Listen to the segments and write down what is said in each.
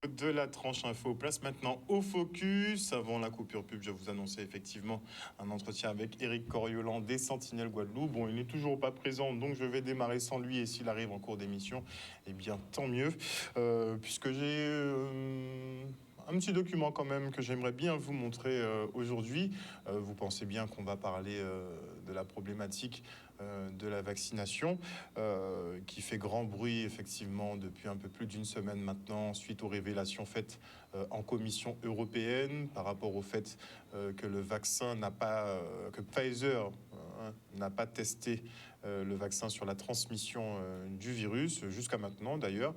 De la tranche info, place maintenant au focus. Avant la coupure pub, je vous annonçais effectivement un entretien avec Éric Coriolan des Sentinelles Guadeloupe. Bon, il n'est toujours pas présent, donc je vais démarrer sans lui. Et s'il arrive en cours d'émission, eh bien tant mieux, puisque j'ai un petit document quand même que j'aimerais bien vous montrer aujourd'hui. Vous pensez bien qu'on va parler de la problématique de la vaccination, qui fait grand bruit effectivement depuis un peu plus d'une semaine maintenant, suite aux révélations faites en Commission européenne par rapport au fait que le vaccin n'a pas, que Pfizer n'a pas testé le vaccin sur la transmission du virus, jusqu'à maintenant d'ailleurs.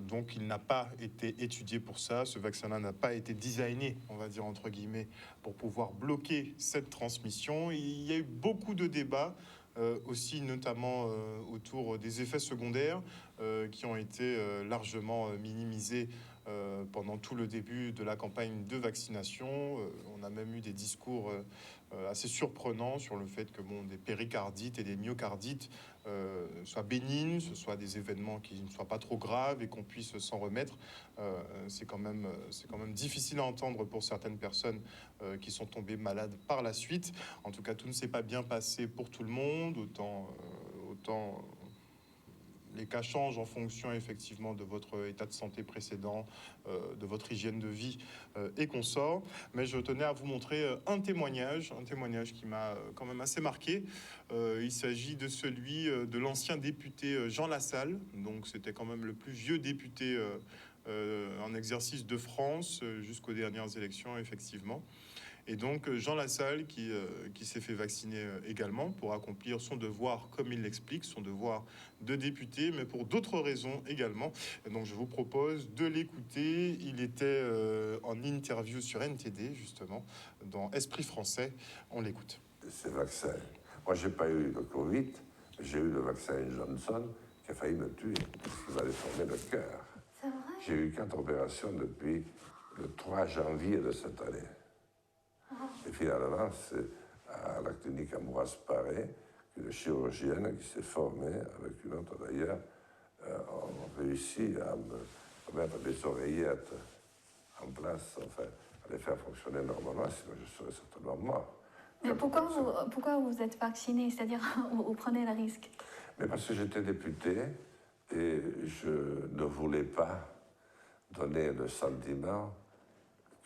Donc il n'a pas été étudié pour ça. Ce vaccin-là n'a pas été designé, on va dire entre guillemets, pour pouvoir bloquer cette transmission. Il y a eu beaucoup de débats. Aussi notamment autour des effets secondaires qui ont été largement minimisés pendant tout le début de la campagne de vaccination. On a même eu des discours assez surprenants sur le fait que des péricardites et des myocardites soient bénignes, ce soient des événements qui ne soient pas trop graves et qu'on puisse s'en remettre. C'est quand même difficile à entendre pour certaines personnes qui sont tombées malades par la suite. En tout cas, tout ne s'est pas bien passé pour tout le monde, autant les cas changent en fonction effectivement de votre état de santé précédent, de votre hygiène de vie et consorts. Mais je tenais à vous montrer un témoignage qui m'a quand même assez marqué. Il s'agit de celui de l'ancien député Jean Lassalle. Donc c'était quand même le plus vieux député en exercice de France jusqu'aux dernières élections, effectivement. Et donc Jean Lassalle qui s'est fait vacciner également pour accomplir son devoir, comme il l'explique, son devoir de député, mais pour d'autres raisons également. Et donc je vous propose de l'écouter. Il était en interview sur NTD, justement, dans Esprit français. On l'écoute. Ces vaccins. Moi, j'ai pas eu le Covid, j'ai eu le vaccin Johnson qui a failli me tuer, parce qu'il va déformer le cœur. C'est vrai? J'ai eu 4 opérations depuis le 3 janvier de cette année. Et finalement, c'est à la clinique Ambroise Paré qu'une chirurgienne qui s'est formée, avec une autre d'ailleurs, ont réussi à me mettre des oreillettes en place, enfin, à les faire fonctionner normalement, sinon je serais certainement mort. Mais pourquoi vous êtes vacciné? C'est-à-dire, vous prenez le risque? Mais parce que j'étais député et je ne voulais pas donner le sentiment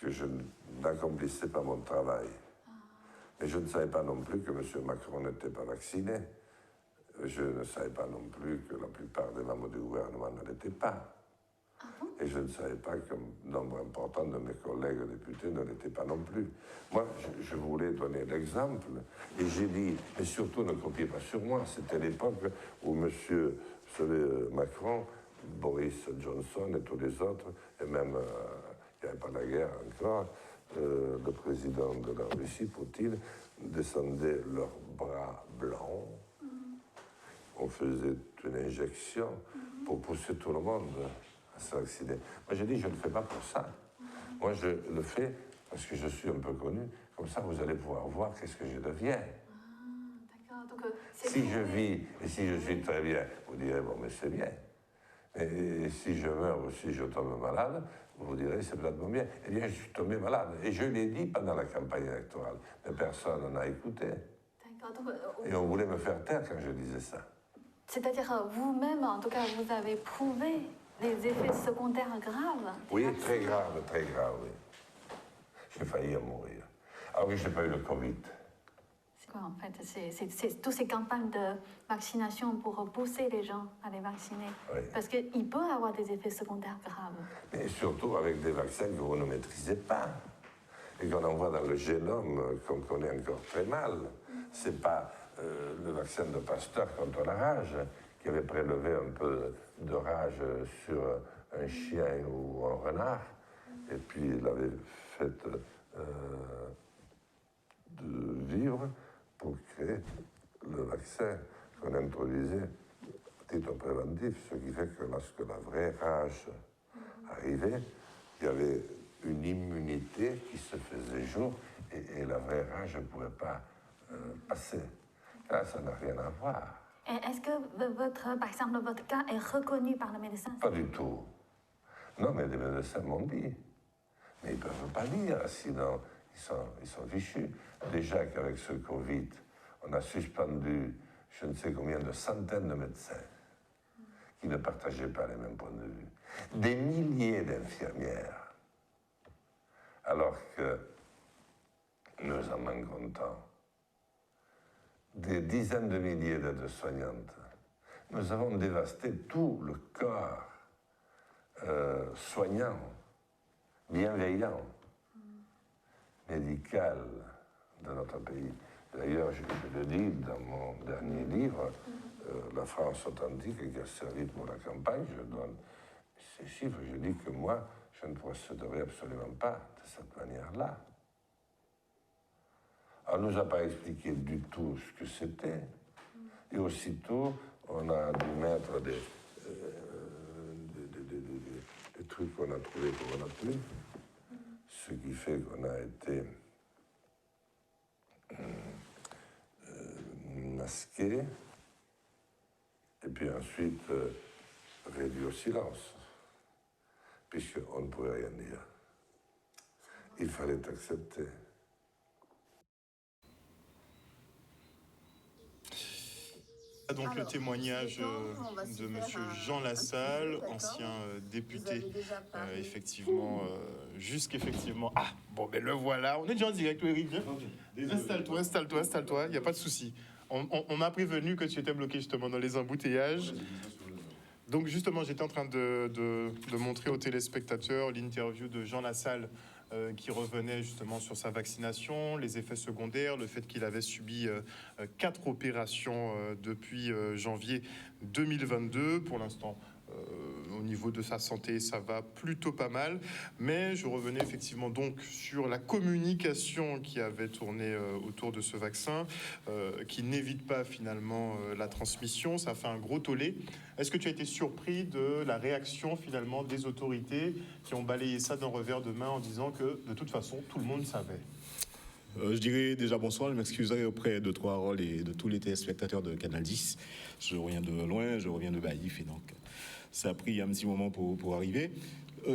que je n'accomplissais pas mon travail. Mais je ne savais pas non plus que M. Macron n'était pas vacciné. Je ne savais pas non plus que la plupart des membres du gouvernement ne l'étaient pas. Ah bon? Et je ne savais pas qu'un nombre important de mes collègues députés ne l'étaient pas non plus. Moi, je voulais donner l'exemple. Et j'ai dit, et surtout ne copiez pas sur moi, c'était l'époque où M. Macron, Boris Johnson et tous les autres, et même, il n'y avait pas la guerre encore, le président de la Russie, Poutine, descendait leurs bras blancs. On faisait une injection pour pousser tout le monde à se vacciner. Moi, j'ai dit, je ne le fais pas pour ça. Moi, je le fais parce que je suis un peu connu. Comme ça, vous allez pouvoir voir qu'est-ce que je deviens. D'accord. Donc, Si je vis et si je suis très bien, vous direz, bon, mais c'est bien. Et si je meurs ou si je tombe malade, vous direz, c'est peut-être bien. Eh bien, je suis tombé malade. Et je l'ai dit pendant la campagne électorale. Mais personne n'en a écouté. D'accord. Donc, Et on voulait me faire taire quand je disais ça. c'est-à-dire, vous-même, en tout cas, vous avez prouvé les effets secondaires graves? Oui, très grave, oui. J'ai failli en mourir. Ah oui, j'ai pas eu le Covid. C'est quoi, en fait? C'est toutes ces campagnes de vaccination pour pousser les gens à les vacciner. Oui. Parce qu'il peut avoir des effets secondaires graves. Mais surtout avec des vaccins que vous ne maîtrisez pas. Et qu'on envoie dans le génome qu'on connaît encore très mal. C'est pas le vaccin de Pasteur contre la rage, qui avait prélevé un peu de rage sur un chien ou un renard, et puis il avait fait de vivre pour créer le vaccin qu'on introduisait à titre préventif, ce qui fait que lorsque la vraie rage arrivait, il y avait une immunité qui se faisait jour et la vraie rage ne pouvait pas passer. Là, ça n'a rien à voir. Et est-ce que, par exemple, votre cas est reconnu par le médecin? Pas du tout. Non, mais les médecins m'ont dit. Mais ils ne peuvent pas lire, sinon ils sont fichus. Déjà qu'avec ce Covid, on a suspendu je ne sais combien de centaines de médecins qui ne partageaient pas les mêmes points de vue. Des milliers d'infirmières. Alors que nous en manquons tant. Des dizaines de milliers d'aides-soignantes. Nous avons dévasté tout le corps soignant, bienveillant, médical de notre pays. D'ailleurs, je le dis dans mon dernier livre, La France authentique qui a servi pour la campagne, je donne ces chiffres, je dis que moi, je ne procéderai absolument pas de cette manière-là. On ne nous a pas expliqué du tout ce que c'était, et aussitôt, on a dû mettre des trucs qu'on a trouvés qu'on a plus, ce qui fait qu'on a été masqué, et puis ensuite réduit au silence, puisqu'on ne pouvait rien dire. Il fallait accepter. Donc le témoignage de monsieur Jean Lassalle, ancien député, effectivement, jusqu'effectivement. Ah, bon, ben le voilà. On est déjà en direct, Eric. Installe-toi, il n'y a pas de souci. On m'a prévenu que tu étais bloqué justement dans les embouteillages. Donc justement, j'étais en train de montrer aux téléspectateurs l'interview de Jean Lassalle qui revenait justement sur sa vaccination, les effets secondaires, le fait qu'il avait subi 4 opérations depuis janvier 2022. Pour l'instant, au niveau de sa santé, ça va plutôt pas mal. Mais je revenais effectivement donc sur la communication qui avait tourné autour de ce vaccin, qui n'évite pas finalement la transmission. Ça fait un gros tollé. Est-ce que tu as été surpris de la réaction finalement des autorités qui ont balayé ça d'un revers de main en disant que de toute façon tout le monde savait? Je dirais déjà bonsoir, je m'excuserai auprès de toi, Harold, et de tous les téléspectateurs de Canal 10. Je reviens de loin, je reviens de Baïf, et donc ça a pris un petit moment pour arriver.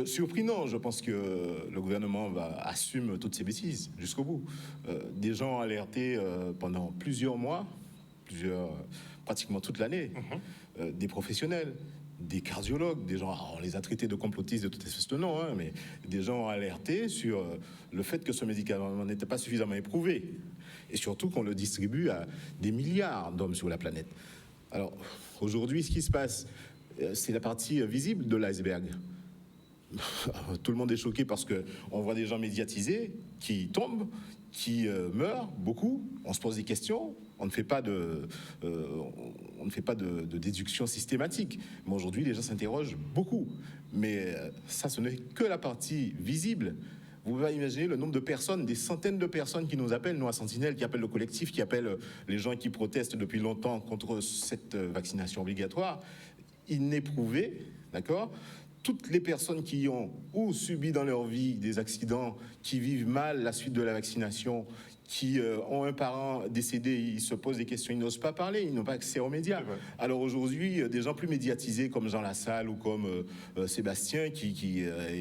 Surpris, non, je pense que le gouvernement assume toutes ces bêtises jusqu'au bout. Des gens alertés pendant plusieurs mois, pratiquement toute l'année, des professionnels, des cardiologues, des gens, on les a traités de complotistes de toute espèce de nom, mais des gens alertés sur le fait que ce médicament n'était pas suffisamment éprouvé, et surtout qu'on le distribue à des milliards d'hommes sur la planète. Alors, aujourd'hui, ce qui se passe, c'est la partie visible de l'iceberg. Tout le monde est choqué parce qu'on voit des gens médiatisés qui tombent, qui meurent, beaucoup. On se pose des questions. On ne fait pas de déduction systématique. Mais aujourd'hui, les gens s'interrogent beaucoup. Mais ça, ce n'est que la partie visible. Vous pouvez imaginer le nombre de personnes, des centaines de personnes qui nous appellent, nous à Sentinelle, qui appellent le collectif, qui appellent les gens qui protestent depuis longtemps contre cette vaccination obligatoire, inéprouvée, d'accord ? Toutes les personnes qui ont ou subi dans leur vie des accidents, qui vivent mal la suite de la vaccination, qui ont un parent décédé, ils se posent des questions, ils n'osent pas parler, ils n'ont pas accès aux médias. Alors aujourd'hui, des gens plus médiatisés comme Jean Lassalle ou comme Sébastien,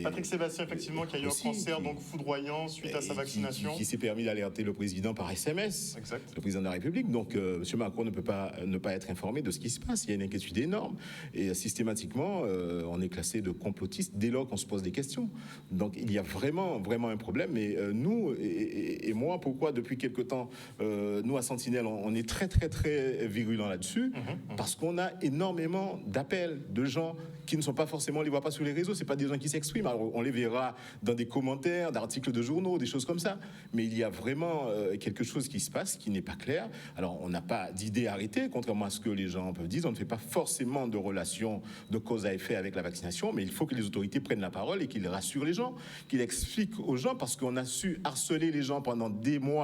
Patrick Sébastien, effectivement, qui a eu un cancer donc foudroyant suite à sa vaccination. Qui s'est permis d'alerter le président par SMS, exact. Le président de la République. Donc M. Macron ne peut pas ne pas être informé de ce qui se passe. Il y a une inquiétude énorme. Et systématiquement, on est classé de complotiste dès lors qu'on se pose des questions. Donc il y a vraiment un problème. Et nous, et moi, pourquoi depuis quelque temps, nous à Sentinelle, on est très virulents là-dessus, parce qu'on a énormément d'appels de gens qui ne sont pas forcément, on les voit pas sur les réseaux, c'est pas des gens qui s'expriment. Alors, on les verra dans des commentaires, d'articles de journaux, des choses comme ça. Mais il y a vraiment quelque chose qui se passe qui n'est pas clair. Alors, on n'a pas d'idée arrêtée, contrairement à ce que les gens peuvent dire. On ne fait pas forcément de relation de cause à effet avec la vaccination, mais il faut que les autorités prennent la parole et qu'ils rassurent les gens, qu'ils expliquent aux gens, parce qu'on a su harceler les gens pendant des mois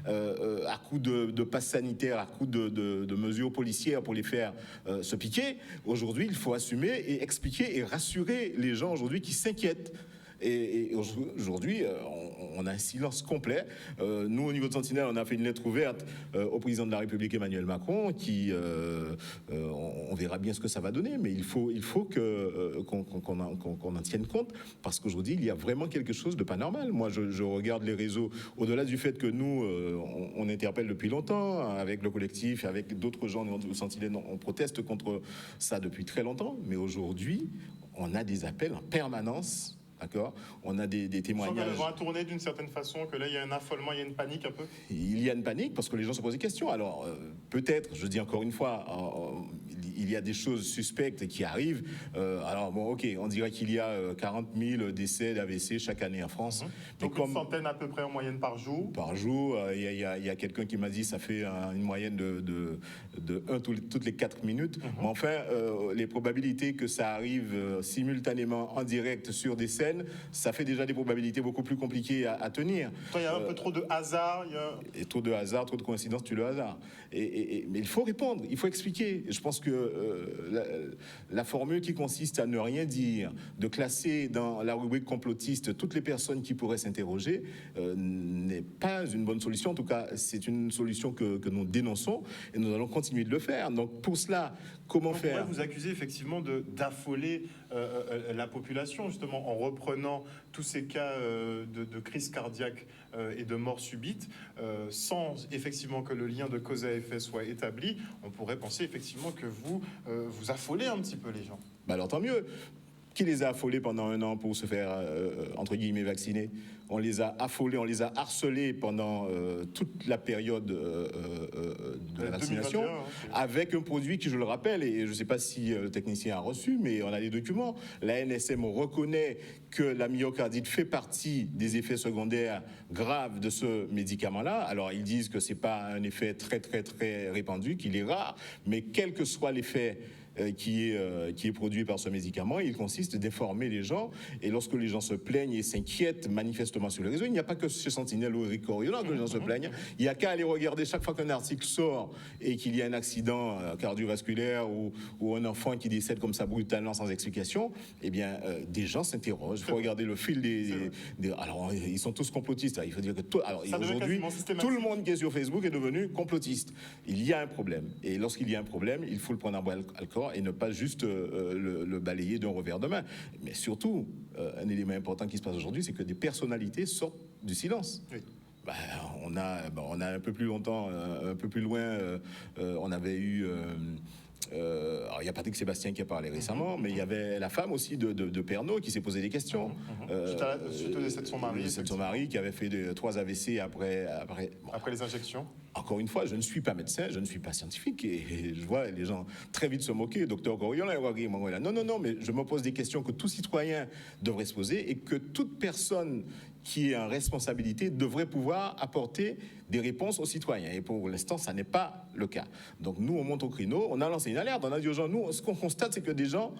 à coup de passe sanitaire, à coup de mesures policières pour les faire se piquer. Aujourd'hui, il faut assumer et expliquer et rassurer les gens aujourd'hui qui s'inquiètent. Et aujourd'hui, on a un silence complet. Nous, au niveau de Sentinelle, on a fait une lettre ouverte au président de la République, Emmanuel Macron, qui, on verra bien ce que ça va donner, mais il faut qu'on en tienne compte, parce qu'aujourd'hui, il y a vraiment quelque chose de pas normal. Moi, je regarde les réseaux, au-delà du fait que nous, on interpelle depuis longtemps, avec le collectif, avec d'autres gens au Sentinelle, on proteste contre ça depuis très longtemps, mais aujourd'hui, on a des appels en permanence. D'accord. On a des témoignages. Elles vont tourner d'une certaine façon, que là il y a un affolement, il y a une panique un peu. Il y a une panique parce que les gens se posent des questions. Alors peut-être, je dis encore une fois, il y a des choses suspectes qui arrivent. Alors bon, ok, on dirait qu'il y a 40 000 décès d'AVC chaque année en France. Donc une centaine à peu près en moyenne par jour. Par jour, il y a quelqu'un qui m'a dit ça fait une moyenne de 1 toutes les 4 minutes. Mais enfin, les probabilités que ça arrive simultanément en direct sur des scènes, ça fait déjà des probabilités beaucoup plus compliquées à tenir. Il y a un peu trop de hasard. Et trop de hasard, trop de coïncidences, tu le hasard. Mais il faut répondre, il faut expliquer. Je pense que la formule qui consiste à ne rien dire, de classer dans la rubrique complotiste toutes les personnes qui pourraient s'interroger, n'est pas une bonne solution. En tout cas, c'est une solution que nous dénonçons et nous allons continuer de le faire. Donc pour cela, comment faire ? On pourrait vous accuser effectivement d'affoler la population, justement, en reprenant tous ces cas de crise cardiaque et de mort subite, sans effectivement que le lien de cause à effet soit établi. On pourrait penser effectivement que vous affolez un petit peu les gens. Bah alors tant mieux. Qui les a affolés pendant 1 an pour se faire, entre guillemets, vacciner ? On les a affolés, on les a harcelés pendant toute la période de la vaccination, 2021, avec un produit qui, je le rappelle, et je ne sais pas si le technicien a reçu, mais on a les documents. La NSM reconnaît que la myocardite fait partie des effets secondaires graves de ce médicament-là. Alors, ils disent que ce n'est pas un effet très, très, très répandu, qu'il est rare, mais quel que soit l'effet qui est produit par ce médicament, il consiste d'informer les gens. Et lorsque les gens se plaignent et s'inquiètent manifestement sur les réseaux, il n'y a pas que chez Sentinelle ou Éric Coriolan que les gens se plaignent. Il n'y a qu'à aller regarder chaque fois qu'un article sort et qu'il y a un accident cardiovasculaire ou un enfant qui décède comme ça brutalement sans explication, eh bien, des gens s'interrogent. Il faut regarder le fil alors, ils sont tous complotistes. Il faut dire que aujourd'hui, tout le monde qui est sur Facebook est devenu complotiste. Il y a un problème. Et lorsqu'il y a un problème, il faut le prendre en bras le corps et ne pas juste le balayer d'un revers de main. Mais surtout, un élément important qui se passe aujourd'hui, c'est que des personnalités sortent du silence. Oui. On a un peu plus longtemps, un peu plus loin, on avait eu... alors il y a Patrick Sébastien qui a parlé récemment, mais il y avait la femme aussi de Pernod qui s'est posé des questions. Suite au décès de son mari. De son mari qui avait fait 3 AVC après les injections. Encore une fois, je ne suis pas médecin, je ne suis pas scientifique, et je vois les gens très vite se moquer. Docteur Coriolan, non, mais je me pose des questions que tout citoyen devrait se poser et que toute personne qui est en responsabilité devrait pouvoir apporter des réponses aux citoyens. Et pour l'instant, ça n'est pas le cas. Donc nous, on monte au créneau, on a lancé une alerte, on a dit aux gens, nous, ce qu'on constate, c'est que des gens,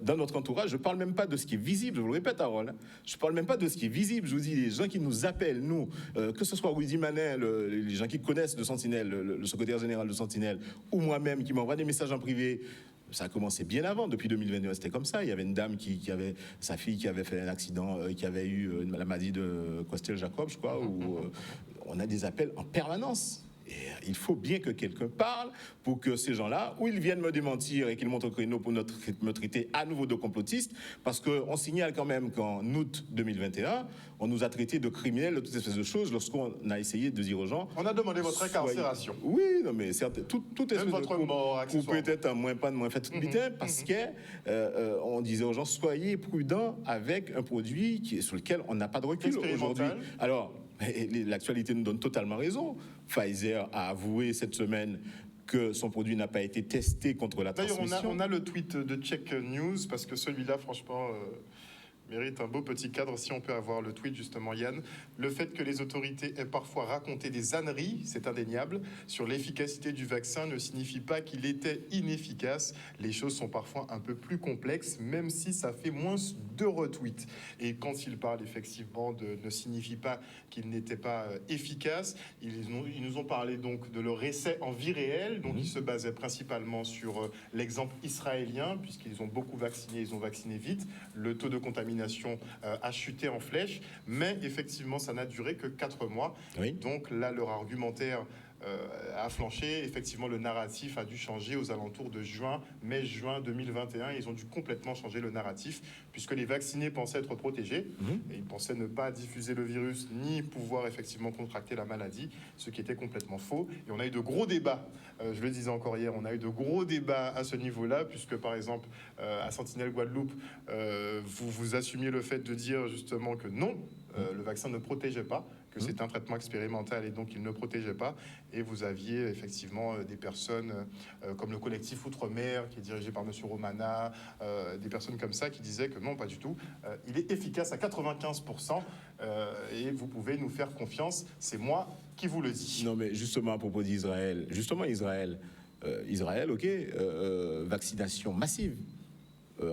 dans notre entourage, je ne parle même pas de ce qui est visible, je vous le répète, Harold, je ne parle même pas de ce qui est visible, je vous dis, les gens qui nous appellent, nous, que ce soit Rudy Manin, les gens qui connaissent de Sentinelle, le secrétaire général de Sentinelle, ou moi-même, qui m'envoie des messages en privé. Ça a commencé bien avant, depuis 2021, c'était comme ça. Il y avait une dame qui avait sa fille qui avait fait un accident, qui avait eu une maladie de Costel-Jacob, je crois, où on a des appels en permanence. Et il faut bien que quelqu'un parle pour que ces gens-là, ou ils viennent me démentir et qu'ils montent au créneau pour me traiter à nouveau de complotiste, parce qu'on signale quand même qu'en août 2021, on nous a traités de criminels, de toutes espèces de choses, lorsqu'on a essayé de dire aux gens... On a demandé votre incarcération. Oui, non, mais certes, tout espèce de votre mort, ou peut-être un moins pas de moins fait tout parce que on disait aux gens, soyez prudents avec un produit sur lequel on n'a pas de recul aujourd'hui. Alors, l'actualité nous donne totalement raison. Pfizer a avoué cette semaine que son produit n'a pas été testé contre la transmission. D'ailleurs, on a le tweet de Check News, parce que celui-là, franchement, mérite un beau petit cadre. Si on peut avoir le tweet, justement, Yann. Le fait que les autorités aient parfois raconté des âneries, c'est indéniable, sur l'efficacité du vaccin ne signifie pas qu'il était inefficace. Les choses sont parfois un peu plus complexes, même si ça fait moins de retweets. Et quand il parle effectivement ne signifie pas qu'il n'était pas efficace. Ils nous ont parlé donc de leur essai en vie réelle, donc ils se basaient principalement sur l'exemple israélien, puisqu'ils ont beaucoup vacciné, ils ont vacciné vite. Le taux de contamination a chuté en flèche, mais effectivement, ça n'a duré que 4 mois. Oui. Donc là, leur argumentaire a flanché. Effectivement, le narratif a dû changer aux alentours de mai-juin 2021. Ils ont dû complètement changer le narratif, puisque les vaccinés pensaient être protégés. Et ils pensaient ne pas diffuser le virus, ni pouvoir effectivement contracter la maladie, ce qui était complètement faux. Et on a eu de gros débats. Je le disais encore hier, on a eu de gros débats à ce niveau-là, puisque par exemple, à Sentinelle Guadeloupe, vous assumiez le fait de dire justement que non, le vaccin ne protégeait pas, que c'est un traitement expérimental et donc il ne protégeait pas. Et vous aviez effectivement des personnes comme le collectif Outre-mer, qui est dirigé par M. Romana, des personnes comme ça qui disaient que non, pas du tout. Il est efficace à 95% et vous pouvez nous faire confiance. C'est moi qui vous le dis. Non, mais justement à propos d'Israël, Israël, ok, vaccination massive.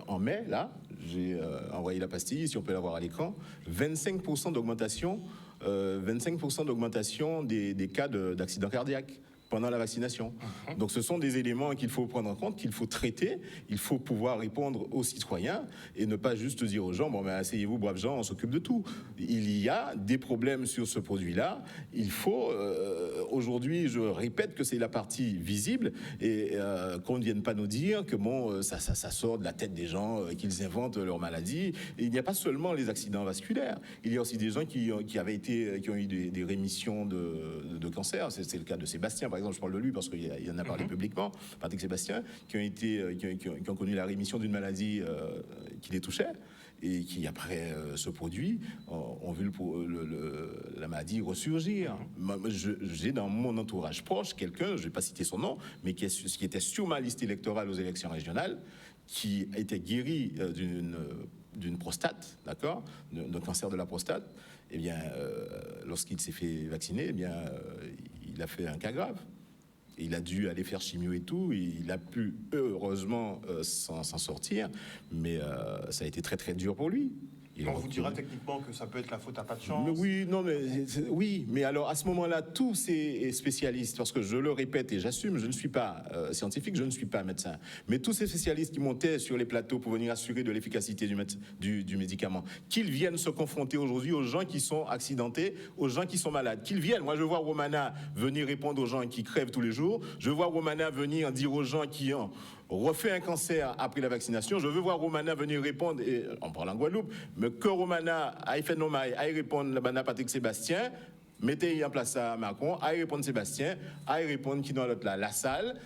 En mai, là, j'ai envoyé la pastille, si on peut la voir à l'écran, 25% d'augmentation. 25% d'augmentation des cas d'accident cardiaque pendant la vaccination. Donc ce sont des éléments qu'il faut prendre en compte, qu'il faut traiter, il faut pouvoir répondre aux citoyens et ne pas juste dire aux gens, bon ben asseyez-vous braves gens, on s'occupe de tout. Il y a des problèmes sur ce produit-là, il faut, aujourd'hui je répète que c'est la partie visible et qu'on ne vienne pas nous dire que bon, ça sort de la tête des gens, qu'ils inventent leur maladie. Et il n'y a pas seulement les accidents vasculaires, il y a aussi des gens qui ont eu des rémissions de cancer, c'est le cas de Sébastien par exemple, je parle de lui parce qu'il en a parlé publiquement, Patrick Sébastien, qui ont connu la rémission d'une maladie qui les touchait et qui, après ce produit, ont vu la maladie ressurgir. J'ai dans mon entourage proche quelqu'un, je ne vais pas citer son nom, mais qui était sur ma liste électorale aux élections régionales, qui a été guéri d'une prostate, d'accord, d'un cancer de la prostate. Eh bien, lorsqu'il s'est fait vacciner, eh bien, il a fait un cas grave. Il a dû aller faire chimio et tout. Il a pu, heureusement, s'en sortir. Mais ça a été très, très dur pour lui. On vous dira techniquement que ça peut être la faute à pas de chance. Mais oui, mais alors à ce moment-là, tous ces spécialistes, parce que je le répète et j'assume, je ne suis pas scientifique, je ne suis pas médecin, mais tous ces spécialistes qui montaient sur les plateaux pour venir assurer de l'efficacité du médicament, qu'ils viennent se confronter aujourd'hui aux gens qui sont accidentés, aux gens qui sont malades, qu'ils viennent. Moi, je vois Romana venir répondre aux gens qui crèvent tous les jours. Je vois Romana venir dire aux gens qui ont refait un cancer après la vaccination. Je veux voir Romana venir répondre, et on parle en Guadeloupe, mais que Romana aille faire nos mailles, aille répondre à Patrick Sébastien, mettez en place à Macron, aille répondre Sébastien, aille répondre qui dans l'autre là, la salle.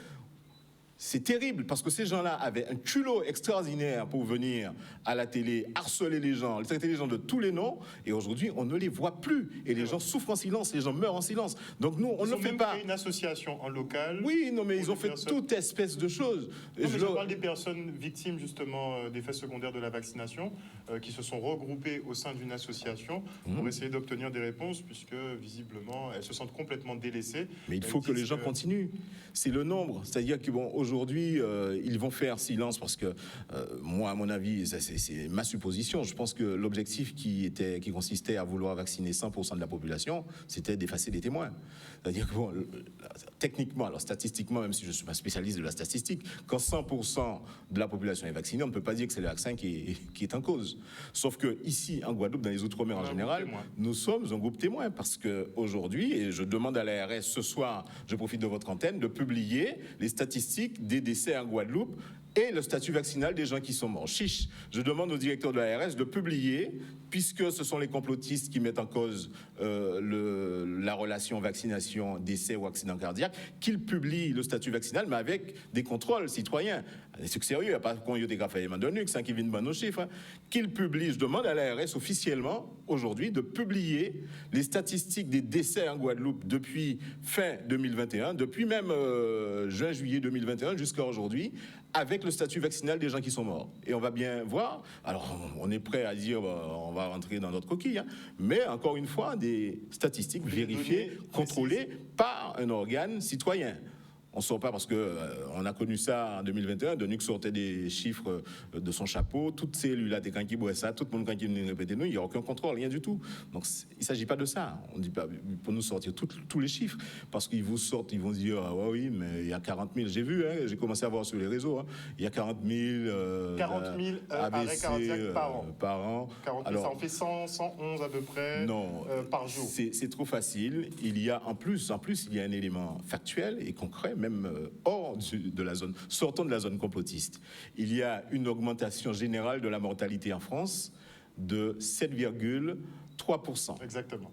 C'est terrible parce que ces gens-là avaient un culot extraordinaire pour venir à la télé, harceler les gens, traiter les gens de tous les noms. Et aujourd'hui, on ne les voit plus. Et les gens souffrent en silence, les gens meurent en silence. Donc nous, on ne fait pas. Ils ont une association en local. Oui, non, mais ils ont fait toute espèce de choses. Non, mais je parle des personnes victimes justement d'effets secondaires de la vaccination qui se sont regroupées au sein d'une association pour essayer d'obtenir des réponses puisque visiblement elles se sentent complètement délaissées. Mais il faut que les gens continuent. C'est le nombre. C'est-à-dire que bon, aujourd'hui, ils vont faire silence parce que moi, à mon avis, c'est ma supposition. Je pense que l'objectif qui consistait à vouloir vacciner 100% de la population, c'était d'effacer les témoins. C'est-à-dire que bon, techniquement, alors statistiquement, même si je ne suis pas spécialiste de la statistique, quand 100% de la population est vaccinée, on ne peut pas dire que c'est le vaccin qui est en cause. Sauf que ici, en Guadeloupe, dans les Outre-mer en général, nous sommes un groupe témoin parce qu'aujourd'hui, et je demande à l'ARS ce soir, je profite de votre antenne, de publier les statistiques des décès en Guadeloupe et le statut vaccinal des gens qui sont morts. Chiche, je demande au directeur de l'ARS de publier, puisque ce sont les complotistes qui mettent en cause la relation vaccination, décès ou accident cardiaque, qu'il publie le statut vaccinal, mais avec des contrôles citoyens. C'est sérieux, il n'y a pas qu'on y ait des graffes à Nux, qui viennent de nos chiffres. Hein. Qu'il publie, je demande à l'ARS officiellement, aujourd'hui, de publier les statistiques des décès en Guadeloupe depuis fin 2021, depuis même juin-juillet 2021 jusqu'à aujourd'hui, avec le statut vaccinal des gens qui sont morts. Et on va bien voir, alors on est prêt à dire on va rentrer dans notre coquille, hein, mais encore une fois, des statistiques vérifiées, contrôlées par un organe citoyen. On ne sort pas parce que on a connu ça en 2021. Denis sortait des chiffres de son chapeau. Toutes ces cellules-là, quand qui boit ça, tout le monde quand il nous répète nous, il n'y a aucun contrôle, rien du tout. Donc il ne s'agit pas de ça. On ne dit pas pour nous sortir tous les chiffres parce qu'ils vous sortent, ils vont dire ah ouais, oui, mais il y a 40 000. J'ai vu, hein, j'ai commencé à voir sur les réseaux. Hein, il y a 40 000 arrêts cardiaques par an. 40 000, alors, ça en fait 111 à peu près par jour. C'est trop facile. Il y a en plus, il y a un élément factuel et concret, même hors de la zone, sortant de la zone complotiste. Il y a une augmentation générale de la mortalité en France de 7,3%. Exactement.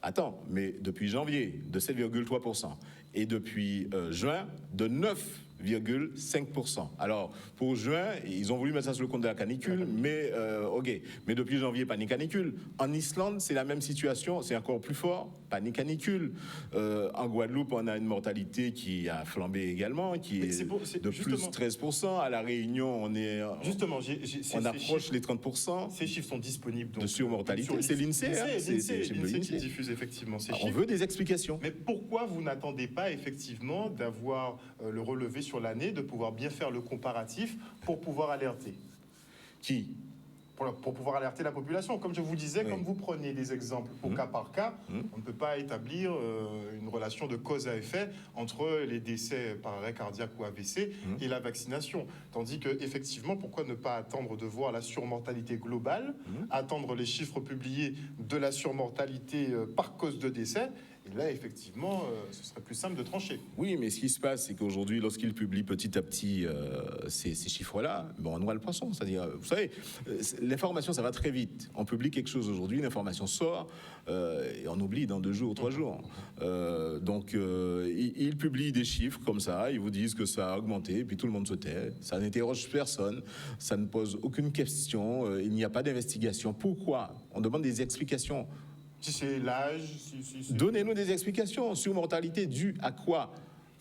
Attends, mais depuis janvier, de 7,3%. Et depuis juin, de 9,5%. Alors, pour juin, ils ont voulu mettre ça sur le compte de la canicule, mais ok. Mais depuis janvier, pas ni canicule. En Islande, c'est la même situation, c'est encore plus fort, pas ni canicule. En Guadeloupe, on a une mortalité qui a flambé également, qui est de plus 13%. À La Réunion, on est... Justement, on approche les 30%. Ces chiffres sont disponibles. Donc, de surmortalité, c'est l'INSEE. C'est l'INSEE qui diffuse effectivement ces chiffres. On veut des explications. Mais pourquoi vous n'attendez pas effectivement d'avoir le relevé sur l'année, de pouvoir bien faire le comparatif pour pouvoir alerter? Qui? Pour pouvoir alerter la population. Comme je vous disais, comme vous prenez des exemples au cas par cas, on ne peut pas établir une relation de cause à effet entre les décès par arrêt cardiaque ou AVC et la vaccination. Tandis que, effectivement, pourquoi ne pas attendre de voir la surmortalité globale, attendre les chiffres publiés de la surmortalité par cause de décès? Et là, effectivement, ce serait plus simple de trancher. Oui, mais ce qui se passe, c'est qu'aujourd'hui, lorsqu'ils publient petit à petit ces chiffres-là, on noie le poisson. C'est-à-dire, vous savez, l'information, ça va très vite. On publie quelque chose aujourd'hui, l'information sort, et on oublie dans 2 jours, 3 jours. Donc, ils publient des chiffres comme ça, ils vous disent que ça a augmenté, et puis tout le monde se tait. Ça n'interroge personne, ça ne pose aucune question, il n'y a pas d'investigation. Pourquoi? On demande des explications. Si c'est l'âge, Donnez-nous des explications sur mortalité due à quoi?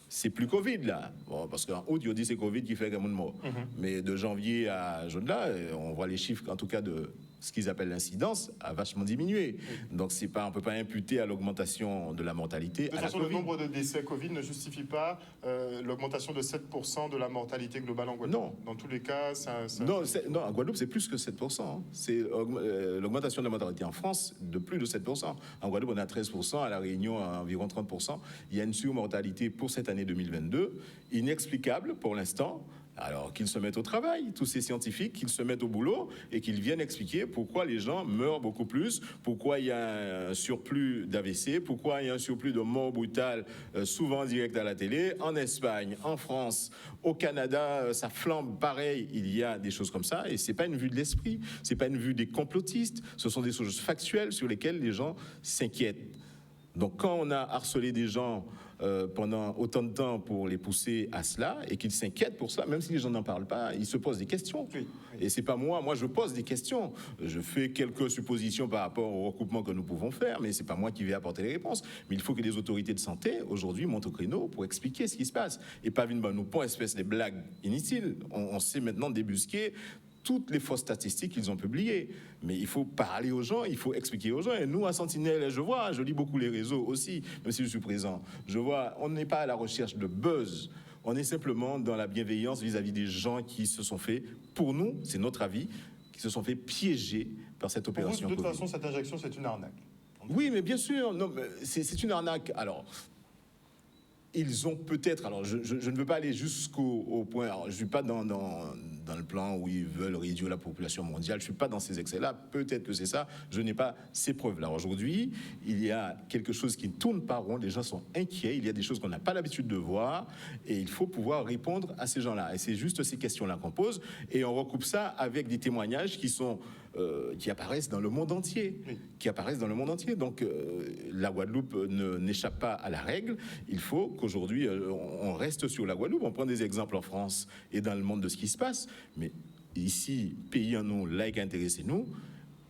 C'est plus Covid là. Bon, parce qu'en août, ils ont dit c'est Covid qui fait un monde mort. Mais de janvier à juin là, on voit les chiffres, en tout cas de ce qu'ils appellent l'incidence, a vachement diminué. Donc c'est pas, on peut pas imputer à l'augmentation de la mortalité. De toute façon, le nombre de décès Covid ne justifie pas l'augmentation de 7% de la mortalité globale en Guadeloupe. Non. Dans tous les cas, non, en Guadeloupe, c'est plus que 7%. Hein. C'est l'augmentation de la mortalité en France de plus de 7%. En Guadeloupe, on est à 13%, à La Réunion, à environ 30%. Il y a une surmortalité pour cette année 2022, inexplicable pour l'instant. Alors qu'ils se mettent au travail, tous ces scientifiques, qu'ils se mettent au boulot et qu'ils viennent expliquer pourquoi les gens meurent beaucoup plus, pourquoi il y a un surplus d'AVC, pourquoi il y a un surplus de morts brutales, souvent direct à la télé. En Espagne, en France, au Canada, ça flambe pareil. Il y a des choses comme ça et c'est pas une vue de l'esprit, c'est pas une vue des complotistes. Ce sont des choses factuelles sur lesquelles les gens s'inquiètent. Donc quand on a harcelé des gens pendant autant de temps pour les pousser à cela et qu'ils s'inquiètent pour cela, même si les gens n'en parlent pas, ils se posent des questions. Oui. Et c'est pas moi je pose des questions. Je fais quelques suppositions par rapport au recoupement que nous pouvons faire, mais c'est pas moi qui vais apporter les réponses. Mais il faut que les autorités de santé aujourd'hui montent au créneau pour expliquer ce qui se passe. Et pas venir nous pas espèce des blagues inutiles. On sait maintenant débusquer toutes les fausses statistiques qu'ils ont publiées. Mais il faut parler aux gens, il faut expliquer aux gens. Et nous, à Sentinelle, je lis beaucoup les réseaux aussi, même si je suis présent. Je vois, on n'est pas à la recherche de buzz. On est simplement dans la bienveillance vis-à-vis des gens qui se sont fait, pour nous, c'est notre avis, qui se sont fait piéger par cette opération. Pour vous, de toute façon, cette injection, c'est une arnaque. Oui, mais bien sûr, non, c'est une arnaque. Alors, ils ont peut-être, alors je ne veux pas aller jusqu'au point, alors je ne suis pas dans le plan où ils veulent réduire la population mondiale, je ne suis pas dans ces excès-là, peut-être que c'est ça, je n'ai pas ces preuves-là. Aujourd'hui, il y a quelque chose qui ne tourne pas rond, les gens sont inquiets, il y a des choses qu'on n'a pas l'habitude de voir, et il faut pouvoir répondre à ces gens-là. Et c'est juste ces questions-là qu'on pose, et on recoupe ça avec des témoignages qui apparaissent dans le monde entier, Donc la Guadeloupe n'échappe pas à la règle, il faut qu'aujourd'hui, on reste sur la Guadeloupe. On prend des exemples en France et dans le monde de ce qui se passe. Mais ici, pays en nous, laïcs, intéressez-nous,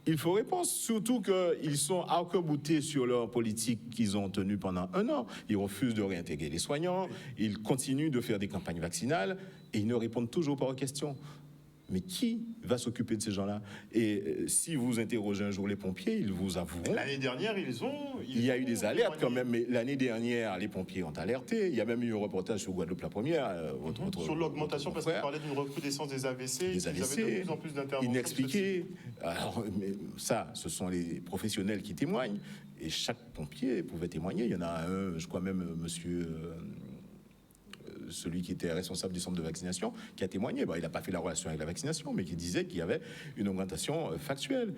il faut répondre. Surtout qu'ils sont arc-boutés sur leur politique qu'ils ont tenue pendant 1 an. Ils refusent de réintégrer les soignants. Ils continuent de faire des campagnes vaccinales et ils ne répondent toujours pas aux questions. Mais qui va s'occuper de ces gens-là? Et si vous interrogez un jour les pompiers, ils vous avoueront. L'année dernière, il y a eu des alertes quand même, mais l'année dernière, les pompiers ont alerté. Il y a même eu un reportage sur Guadeloupe la première. Sur l'augmentation, parce qu'on parlait d'une recrudescence des AVC, des AVC, ils avaient de plus en plus d'interventions. Inexpliquées. Alors, mais ça, ce sont les professionnels qui témoignent. Et chaque pompier pouvait témoigner. Il y en a un, je crois même, monsieur... celui qui était responsable du centre de vaccination, qui a témoigné. Bon, il n'a pas fait la relation avec la vaccination, mais qui disait qu'il y avait une augmentation factuelle.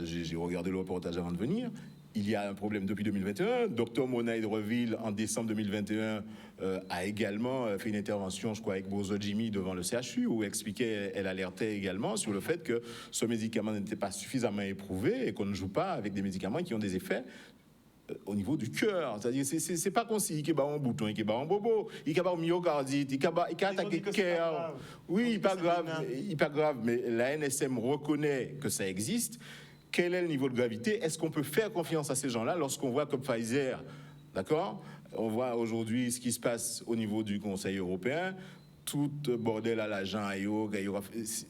J'ai regardé le reportage avant de venir. Il y a un problème depuis 2021. Dr Mona Hydreville, en décembre 2021, a également fait une intervention, je crois, avec Bozo Jimmy devant le CHU, où elle alertait également sur le fait que ce médicament n'était pas suffisamment éprouvé et qu'on ne joue pas avec des médicaments qui ont des effets au niveau du cœur, c'est-à-dire c'est pas comme si il y a un bouton, il y a un bobo, il y a un myocardite, il y a attaqué le cœur. Oui, pas grave, mais la NSM reconnaît que ça existe. Quel est le niveau de gravité? Est-ce qu'on peut faire confiance à ces gens-là lorsqu'on voit comme Pfizer, d'accord? On voit aujourd'hui ce qui se passe au niveau du Conseil européen. Tout bordel à l'agent AIO,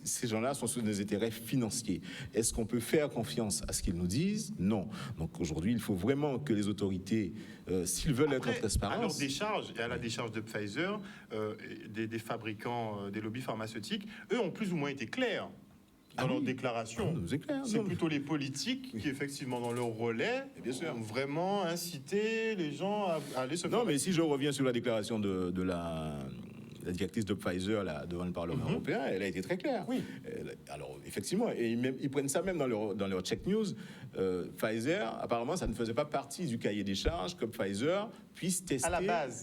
ces gens-là sont sous des intérêts financiers. Est-ce qu'on peut faire confiance à ce qu'ils nous disent? Non. Donc aujourd'hui, il faut vraiment que les autorités, s'ils veulent être en transparence... À leur décharge, et à la décharge de Pfizer, des fabricants, des lobbies pharmaceutiques, eux ont plus ou moins été clairs dans leurs déclarations. C'est plutôt les politiques qui, effectivement, dans leur relais, ont vraiment incité les gens à aller se faire... Non, mais si je reviens sur la déclaration de la directrice de Pfizer là, devant le Parlement européen, elle a été très claire. Oui. Alors, effectivement, et ils prennent ça même dans leur check news. Pfizer, apparemment, ça ne faisait pas partie du cahier des charges que Pfizer puisse tester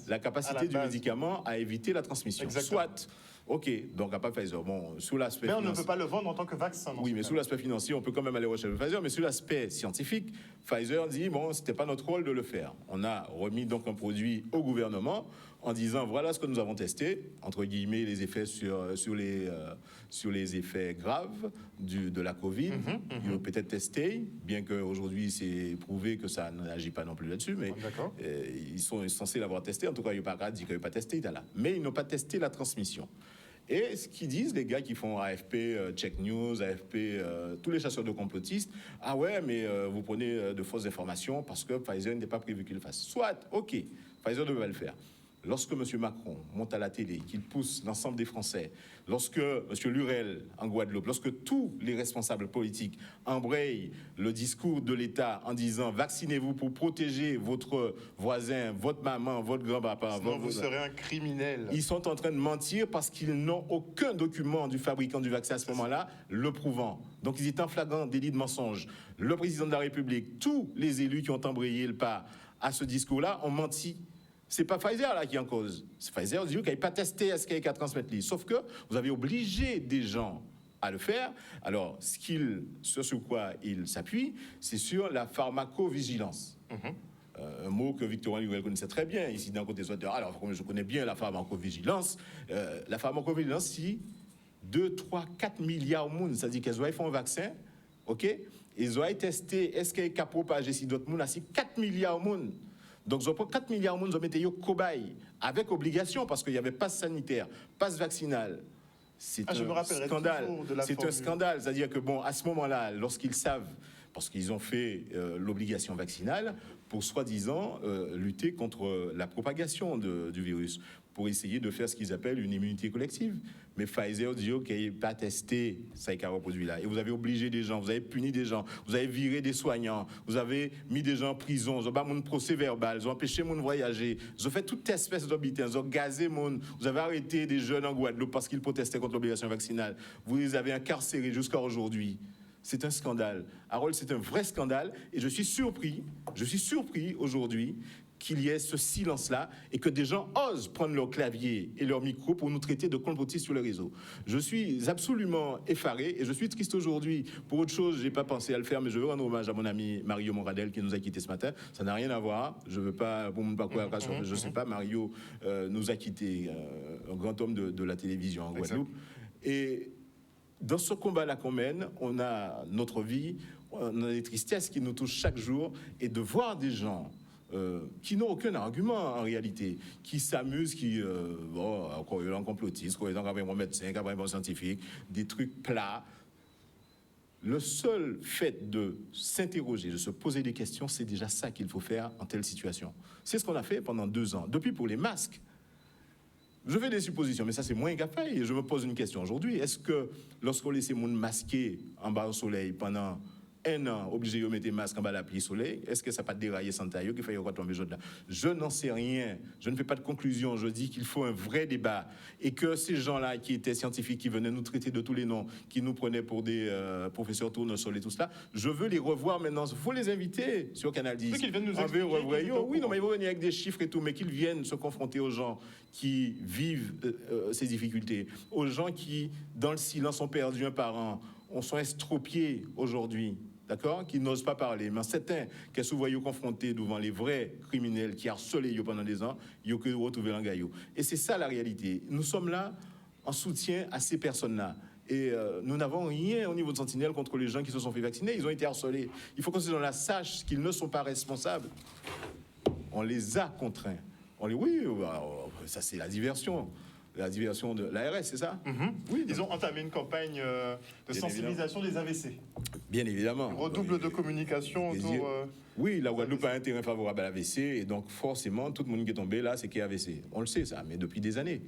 la capacité du médicament à éviter la transmission. Exactement. Soit, ok, donc à pas Pfizer. Bon, sous l'aspect on ne peut pas le vendre en tant que vaccin. Oui, mais sous l'aspect financier, on peut quand même aller rechercher le Pfizer. Mais sous l'aspect scientifique, Pfizer dit, bon, c'était pas notre rôle de le faire. On a remis donc un produit au gouvernement en disant, voilà ce que nous avons testé, entre guillemets, les effets sur les effets graves de la Covid. Ils ont peut-être testé, bien qu'aujourd'hui, c'est prouvé que ça n'agit pas non plus là-dessus, mais ils sont censés l'avoir testé. En tout cas, il n'y a pas dit qu'ils n'ont pas testé, il est là. Mais ils n'ont pas testé la transmission. Et ce qu'ils disent, les gars qui font AFP, Check News, AFP, tous les chasseurs de complotistes, ah ouais, mais vous prenez de fausses informations parce que Pfizer n'était pas prévu qu'il le fasse. Soit, ok, Pfizer devait le faire. Lorsque M. Macron monte à la télé, qu'il pousse l'ensemble des Français, lorsque M. Lurel en Guadeloupe, lorsque tous les responsables politiques embrayent le discours de l'État en disant vaccinez-vous pour protéger votre voisin, votre maman, votre grand-papa. Vous serez un criminel. Ils sont en train de mentir parce qu'ils n'ont aucun document du fabricant du vaccin à ce moment-là le prouvant. Donc ils étaient en flagrant délit de mensonge. Le président de la République, tous les élus qui ont embrayé le pas à ce discours-là ont menti. C'est pas Pfizer là qui est en cause. C'est Pfizer dit qu'il n'a pas testé à ce qu'il y a qu'à transmettre. Sauf que vous avez obligé des gens à le faire. Alors, sur quoi il s'appuie, c'est sur la pharmacovigilance. Un mot que Victorien Lurel connaissait très bien ici d'un côté des auteurs. Alors, comme je connais bien la pharmacovigilance, si 2, 3, 4 milliards de monde, c'est-à-dire qu'elles ont fait un vaccin, ok, ils ont testé, est-ce qu'il y a propagé si d'autres monde, si 4 milliards de monde. Donc, ils ont pris 4 milliards de monde, ils ont mis des cobayes avec obligation parce qu'il y avait passe sanitaire, passe vaccinal. C'est un scandale. C'est un scandale. C'est-à-dire que, bon, à ce moment-là, lorsqu'ils savent, parce qu'ils ont fait l'obligation vaccinale pour soi-disant lutter contre la propagation du virus, pour essayer de faire ce qu'ils appellent une immunité collective. Mais Pfizer dit OK, pas testé ça est reproduit là. Et vous avez obligé des gens, vous avez puni des gens, vous avez viré des soignants, vous avez mis des gens en prison, vous avez pas mon procès verbal, vous avez empêché mon voyager, vous avez fait toute espèce d'obédience, vous avez gazé mon, vous avez arrêté des jeunes en Guadeloupe parce qu'ils protestaient contre l'obligation vaccinale, vous les avez incarcérés jusqu'à aujourd'hui. C'est un scandale. Harold, c'est un vrai scandale et je suis surpris aujourd'hui qu'il y ait ce silence-là et que des gens osent prendre leur clavier et leur micro pour nous traiter de complotistes sur les réseaux. Je suis absolument effaré et je suis triste aujourd'hui. Pour autre chose, je n'ai pas pensé à le faire, mais je veux rendre hommage à mon ami Mario Moradel qui nous a quittés ce matin. Ça n'a rien à voir. Je ne veux pas, pour ne pas quoi, je ne sais pas, Mario nous a quittés, un grand homme de la télévision en Guadeloupe. Et dans ce combat-là qu'on mène, on a notre vie, on a des tristesses qui nous touchent chaque jour et de voir des gens qui n'ont aucun argument en réalité, qui s'amusent, encore un complotiste, quoi, un médecin, un scientifique, des trucs plats. Le seul fait de s'interroger, de se poser des questions, c'est déjà ça qu'il faut faire en telle situation. C'est ce qu'on a fait pendant 2 ans. Depuis pour les masques, je fais des suppositions, mais ça c'est moins qu'à faire. Et je me pose une question aujourd'hui. Est-ce que lorsqu'on laisse les gens masqués en bas au soleil pendant 1 an, obligé de mettre des masques en bas de la pluie soleil, est-ce que ça n'a pas déraillé sans taille qui fait tomber là? Je n'en sais rien. Je ne fais pas de conclusion. Je dis qu'il faut un vrai débat et que ces gens-là qui étaient scientifiques, qui venaient nous traiter de tous les noms, qui nous prenaient pour des professeurs tournesol et tout cela, je veux les revoir maintenant. Il faut les inviter sur Canal 10. Oui, qu'ils viennent nous expliquer. Oui, non, mais ils vont venir avec des chiffres et tout, mais qu'ils viennent se confronter aux gens qui vivent ces difficultés, aux gens qui, dans le silence, ont perdu un parent, sont estropiés aujourd'hui. D'accord, qui n'osent pas parler, mais certains qui sont souvent confrontés devant les vrais criminels qui harcelaient pendant des ans, ils ont que retrouver l'angaillot. Et c'est ça la réalité. Nous sommes là en soutien à ces personnes-là. Et nous n'avons rien au niveau de Sentinelle contre les gens qui se sont fait vacciner. Ils ont été harcelés. Il faut que ces gens-là sachent qu'ils ne sont pas responsables. On les a contraints. Ça c'est la diversion. La diversion de l'ARS, c'est ça? Oui, ils ont entamé une campagne de sensibilisation des AVC. Bien évidemment. Une redouble de communication autour... Oui, la Guadeloupe a un terrain favorable à l'AVC, et donc forcément, tout le monde qui est tombé là, c'est qu'il y a AVC. On le sait ça, mais depuis des années.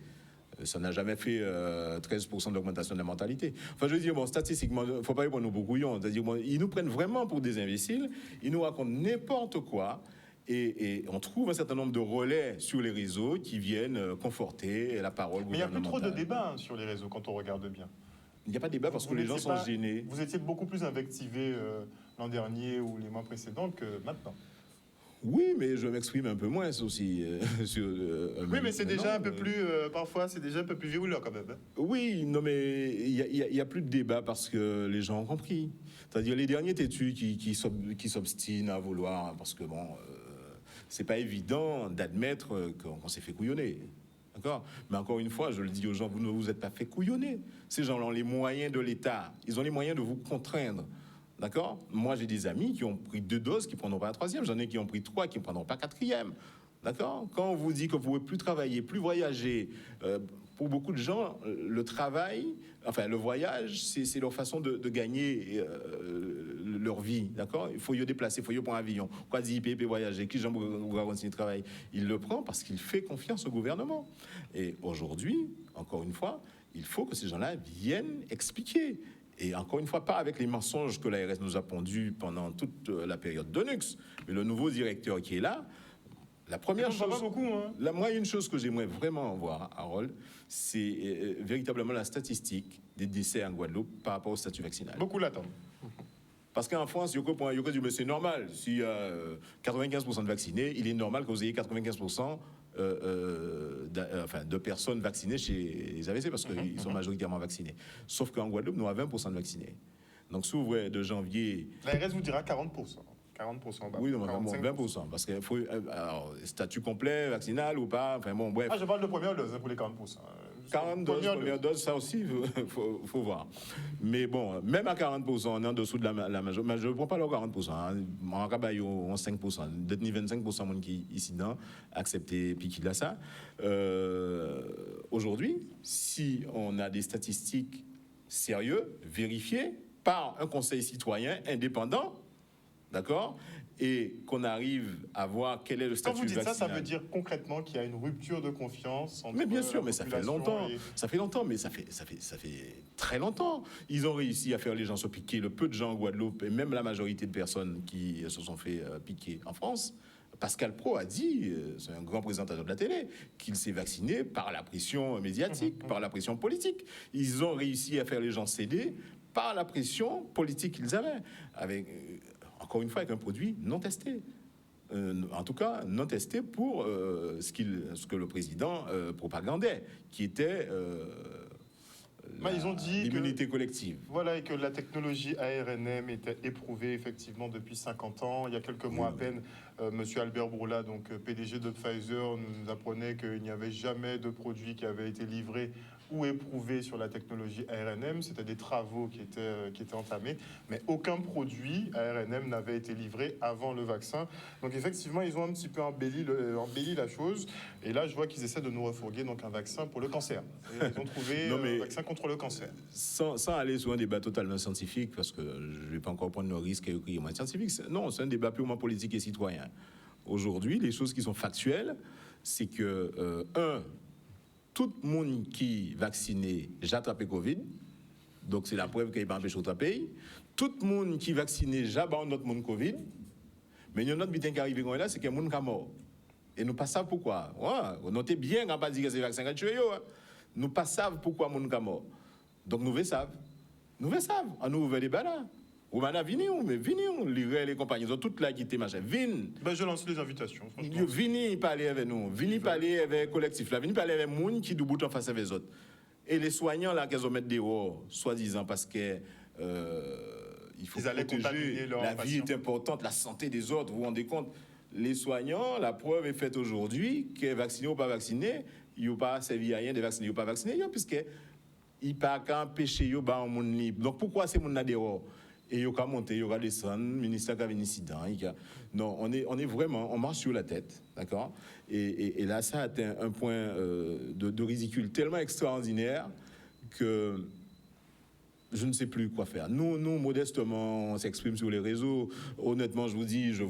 Ça n'a jamais fait 13% d'augmentation de la mortalité. Enfin, je veux dire, bon, statistiquement, il ne faut pas y prendre nos brouillons. C'est-à-dire, bon, ils nous prennent vraiment pour des imbéciles, ils nous racontent n'importe quoi. Et on trouve un certain nombre de relais sur les réseaux qui viennent conforter la parole gouvernementale. Mais il n'y a plus trop de débats sur les réseaux quand on regarde bien. Il n'y a pas de débat parce que les gens sont gênés. Vous étiez beaucoup plus invectivé l'an dernier ou les mois précédents que maintenant. Oui, mais je m'exprime un peu moins aussi. Oui, mais c'est déjà un peu plus... parfois, c'est déjà un peu plus virulent quand même. Hein. Oui, non, mais il y a plus de débat parce que les gens ont compris. C'est-à-dire les derniers têtus qui s'obstinent à vouloir... Parce que bon... c'est pas évident d'admettre qu'on s'est fait couillonner. D'accord? Mais encore une fois, je le dis aux gens, vous ne vous êtes pas fait couillonner. Ces gens ont les moyens de l'État. Ils ont les moyens de vous contraindre. D'accord? Moi, j'ai des amis qui ont pris 2 doses, qui ne prendront pas la 3e. J'en ai qui ont pris 3, qui ne prendront pas 4e. D'accord? Quand on vous dit que vous ne pouvez plus travailler, plus voyager, pour beaucoup de gens, le travail, enfin le voyage, c'est leur façon de gagner leur vie. D'accord? Il faut y déplacer, il faut y prendre un avion. Quoi dit IP voyager? Qui j'aime continuer de travailler? Il le prend parce qu'il fait confiance au gouvernement. Et aujourd'hui, encore une fois, il faut que ces gens-là viennent expliquer. Et encore une fois, pas avec les mensonges que l'ARS nous a pondus pendant toute la période d'Onux, mais le nouveau directeur qui est là. La première chose, pas beaucoup, hein. Moi, une chose que j'aimerais vraiment voir, Harold, c'est véritablement la statistique des décès en Guadeloupe par rapport au statut vaccinal. Beaucoup l'attendent. Parce qu'en France, il y a dit, mais c'est normal. S'il y a 95% de vaccinés, il est normal que vous ayez 95% de personnes vaccinées chez les AVC, parce qu'ils sont majoritairement vaccinés. Sauf qu'en Guadeloupe, nous avons 20% de vaccinés. Donc, si vous voulez, de janvier... L'ARS vous dira 40%. 40% bas. Oui, non, 20%. Parce qu'il faut statut complet, vaccinal ou pas. Enfin bon, bref. Je parle de première dose pour les 40%. 40 doses, première dose, ça aussi, faut voir. Mais bon, même à 40%, on est en dessous de la majorité. Mais je ne prends pas le 40%. En Rabayo, on 5%. Détenu 25% de qui ici dedans, accepté, puis qui l'a ça. Aujourd'hui, si on a des statistiques sérieuses, vérifiées par un conseil citoyen indépendant, d'accord, et qu'on arrive à voir quel est le statut vaccinal. Quand vous dites ça veut dire concrètement qu'il y a une rupture de confiance entre... Mais bien sûr, mais ça fait longtemps. Ça fait longtemps, mais ça fait très longtemps. Ils ont réussi à faire les gens se piquer. Le peu de gens en Guadeloupe, et même la majorité de personnes qui se sont fait piquer en France, Pascal Praud a dit, c'est un grand présentateur de la télé, qu'il s'est vacciné par la pression médiatique, par la pression politique. Ils ont réussi à faire les gens céder par la pression politique qu'ils avaient. Encore une fois, avec un produit non testé. En tout cas, non testé pour ce que le président propagandait, qui était ils ont dit l'immunité collective. Voilà, et que la technologie ARNM était éprouvée effectivement depuis 50 ans. Il y a quelques mois à peine, Monsieur Albert Bourla, donc PDG de Pfizer, nous apprenait qu'il n'y avait jamais de produit qui avait été livré ou éprouvés sur la technologie ARNM. C'était des travaux qui étaient entamés, mais aucun produit ARNM n'avait été livré avant le vaccin. Donc effectivement, ils ont un petit peu embelli la chose. Et là, je vois qu'ils essaient de nous refourguer donc un vaccin pour le cancer. Et ils ont trouvé un vaccin contre le cancer. Sans aller sur un débat totalement scientifique, parce que je ne vais pas encore prendre le risque et moins scientifique. Non, c'est un débat purement politique et citoyen. Aujourd'hui, les choses qui sont factuelles, c'est que, tout le monde qui est vacciné, j'ai attrapé Covid, donc c'est la preuve qu'il n'y a pas empêché d'attraper. Tout le monde qui est vacciné, j'ai abandonné notre monde Covid, mais il y a un autre butin qui arrive là, c'est qu'il y a un monde qui est mort. Et nous ne savons pas pourquoi. Ouais, notez bien quand on pas dit que c'est le vaccin qui a tué. Nous ne savons pas pourquoi le monde est mort. Donc nous le savons. Nous le savons. On nous ouvre les débat là. Ou maintenant, venez, les compagnies, ils ont toutes là quitté, machin. Venez. Ben, je lance les invitations. Venez parler avec nous. Venez parler avec le collectif là. Venez parler avec les gens qui du bout en face avec les autres. Et les soignants là, qu'ils ont mis dehors, soi-disant parce que il faut protéger. La vie est importante, la santé des autres, vous vous rendez compte? Les soignants, la preuve est faite aujourd'hui que vaccinés ou pas vaccinés, ils n'ont pas servi à rien de vacciner ou pas vaccinés, puisque ils n'ont pas qu'à empêcher eux dans le monde libre. Donc pourquoi ces gens là dehors? Et il y a monter, il y aura descendre, le ministère qui a un incident. Non, on est vraiment, on marche sur la tête, d'accord? Et là, ça a atteint un point de ridicule tellement extraordinaire que je ne sais plus quoi faire. Nous, modestement, on s'exprime sur les réseaux. Honnêtement, je vous dis, je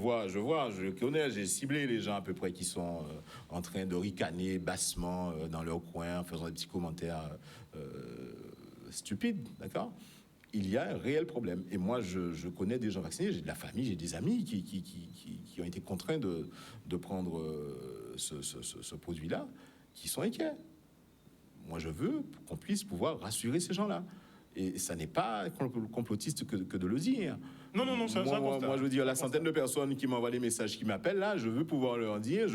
connais, j'ai ciblé les gens à peu près qui sont en train de ricaner bassement dans leur coin, en faisant des petits commentaires stupides, d'accord? Il y a un réel problème. Et moi, je connais des gens vaccinés, j'ai de la famille, j'ai des amis qui ont été contraints de prendre ce produit-là, qui sont inquiets. Moi, je veux qu'on puisse pouvoir rassurer ces gens-là. Et ça n'est pas complotiste que de le dire. Non, c'est un constat. Moi, je veux dire, la centaine de personnes qui m'envoient des messages, qui m'appellent là, je veux pouvoir leur dire,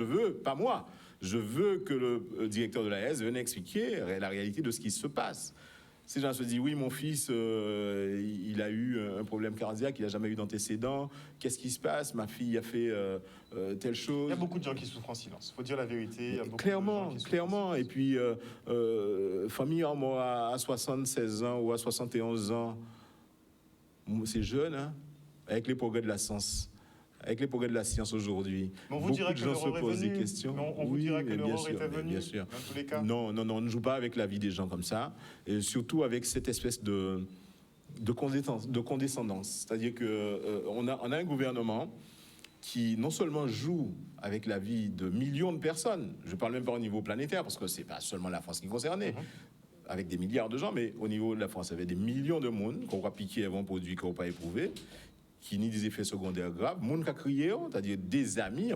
pas moi, je veux que le directeur de l'AS vienne expliquer la réalité de ce qui se passe. Ces gens se disent, oui, mon fils, il a eu un problème cardiaque, il n'a jamais eu d'antécédent. Qu'est-ce qui se passe? Ma fille a fait telle chose. Il y a beaucoup de gens qui souffrent en silence. Il faut dire la vérité. Il y a beaucoup clairement, de gens qui clairement. Et puis, famille en mort à 76 ans ou à 71 ans, c'est jeune, hein, avec les progrès de la science. Avec les progrès de la science aujourd'hui, beaucoup de gens se posent des questions. On vous dira que l'erreur était venue, bien sûr. dans tous les cas. Non, on ne joue pas avec la vie des gens comme ça, et surtout avec cette espèce de condescendance. C'est-à-dire qu'on a un gouvernement qui non seulement joue avec la vie de millions de personnes, je ne parle même pas au niveau planétaire, parce que ce n'est pas seulement la France qui est concernée, avec des milliards de gens, mais au niveau de la France, il y avait des millions de monde qu'on va piquer avant produit qu'on n'a pas éprouvé, qui ni des effets secondaires graves, monde qui a crié, c'est-à-dire des amis,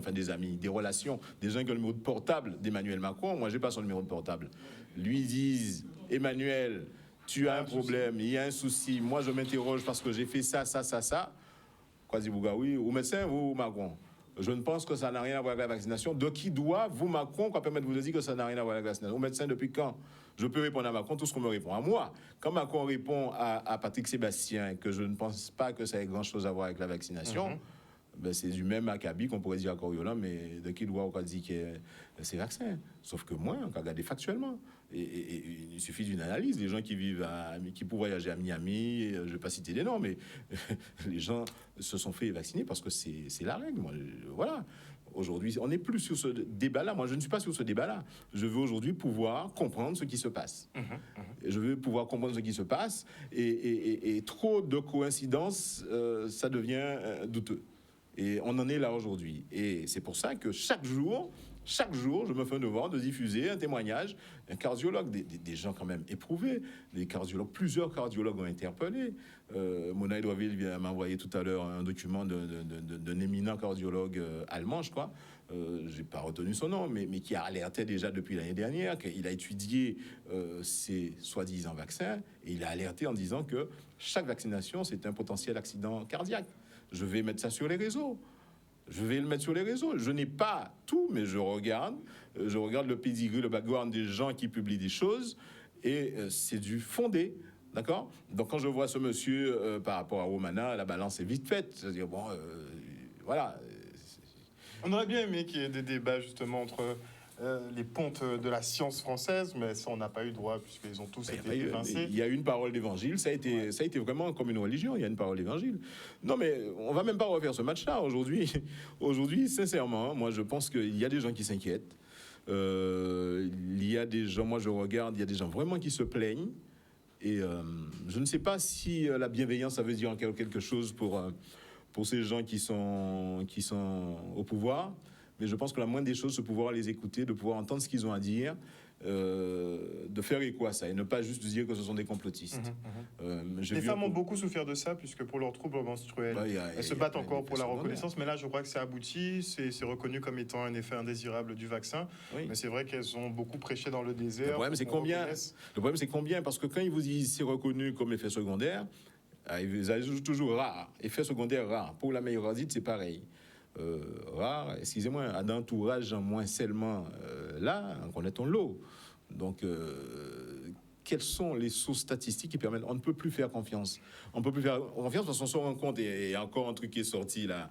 des relations, des gens qui ont le numéro de portable d'Emmanuel Macron. Moi, j'ai pas son numéro de portable. Lui disent, Emmanuel, tu as un problème, il y a un souci. Moi, je m'interroge parce que j'ai fait ça. Quoi dit Bougaoui, ou médecin, ou Macron? Je ne pense que ça n'a rien à voir avec la vaccination. De qui doit, vous, Macron, quoi permettre de vous dire que ça n'a rien à voir avec la vaccination? Au médecin, depuis quand? Je peux répondre à Macron tout ce qu'on me répond à moi. Quand Macron répond à Patrick Sébastien que je ne pense pas que ça ait grand-chose à voir avec la vaccination, ben c'est du même acabit qu'on pourrait dire à Coriolan, mais de qui doit on dit que c'est vaccin? Sauf que moi, on peut regarder factuellement. Et il suffit d'une analyse. Les gens qui vivent qui pourraient voyager à Miami, je ne vais pas citer des noms, mais les gens se sont fait vacciner parce que c'est la règle. Moi, voilà. Aujourd'hui, on n'est plus sur ce débat-là. Moi, je ne suis pas sur ce débat-là. Je veux aujourd'hui pouvoir comprendre ce qui se passe. Je veux pouvoir comprendre ce qui se passe. Et trop de coïncidences, ça devient douteux. Et on en est là aujourd'hui. Et c'est pour ça que chaque jour, je me fais un devoir de diffuser un témoignage d'un cardiologue, des gens quand même éprouvés, des cardiologues, plusieurs cardiologues ont interpellé. Mona Edouardville m'a envoyé tout à l'heure un document d'un éminent cardiologue allemand, je crois. J'ai pas retenu son nom, mais qui a alerté déjà depuis l'année dernière, qu'il a étudié ces soi-disant vaccins, et il a alerté en disant que chaque vaccination, c'est un potentiel accident cardiaque. Je vais mettre ça sur les réseaux. Je n'ai pas tout, mais je regarde le pedigree, le background des gens qui publient des choses, et c'est du fondé, d'accord? Donc quand je vois ce monsieur par rapport à Romana, la balance est vite faite. C'est-à-dire, bon, voilà. On aurait bien aimé qu'il y ait des débats justement entre les pontes de la science française, mais ça, on n'a pas eu droit, puisqu'ils ont tous été évincés. Il y a une parole d'évangile, ça a été vraiment comme une religion, il y a une parole d'évangile. Non, mais on va même pas refaire ce match-là. Aujourd'hui, sincèrement, moi, je pense qu'il y a des gens qui s'inquiètent. Il y a des gens, moi, je regarde, il y a des gens vraiment qui se plaignent. Et je ne sais pas si la bienveillance, ça veut dire encore quelque chose pour ces gens qui sont au pouvoir. Mais je pense que la moindre des choses, c'est de pouvoir les écouter, de pouvoir entendre ce qu'ils ont à dire, de faire écho à ça et ne pas juste dire que ce sont des complotistes. Les femmes ont beaucoup souffert de ça, puisque pour leurs troubles menstruels, elles se battent encore pour la reconnaissance. Mais là, je crois que c'est abouti, c'est reconnu comme étant un effet indésirable du vaccin. Oui. Mais c'est vrai qu'elles ont beaucoup prêché dans le désert. Le problème, c'est combien? Parce que quand ils vous disent c'est reconnu comme effet secondaire, ils ajoutent toujours rare, effet secondaire rare. Pour la meilleurasite, c'est pareil. Rare, excusez-moi, d'entourage moins seulement là, connaît-on l'eau. Donc, quelles sont les sources statistiques qui permettent? On ne peut plus faire confiance. On ne peut plus faire confiance parce qu'on se rend compte, et encore un truc qui est sorti là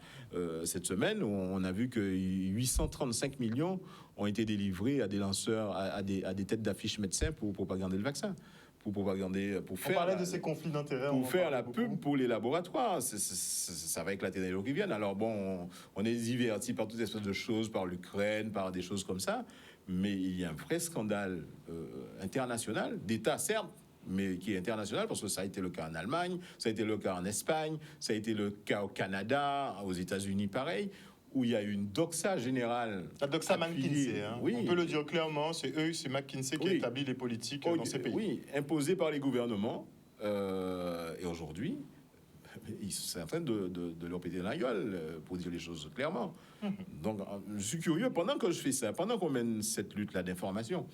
cette semaine, où on a vu que 835 millions ont été délivrés à des lanceurs, à des têtes d'affiche médecins pour propagander le vaccin. On parlait de ces conflits d'intérêts. Pour faire la pub pour les laboratoires. Ça va éclater dans les jours qui viennent. Alors bon, on est diverti par toutes espèces de choses, par l'Ukraine, par des choses comme ça. Mais il y a un vrai scandale international, d'État certes, mais qui est international, parce que ça a été le cas en Allemagne, ça a été le cas en Espagne, ça a été le cas au Canada, aux États-Unis pareil, où il y a une doxa générale. La doxa McKinsey, hein. Oui. On peut le dire clairement, c'est McKinsey qui établit les politiques dans ces pays. Oui, imposées par les gouvernements. Et aujourd'hui, ils sont en train de leur péter la gueule, pour dire les choses clairement. Donc, je suis curieux, pendant que je fais ça, pendant qu'on mène cette lutte-là d'information,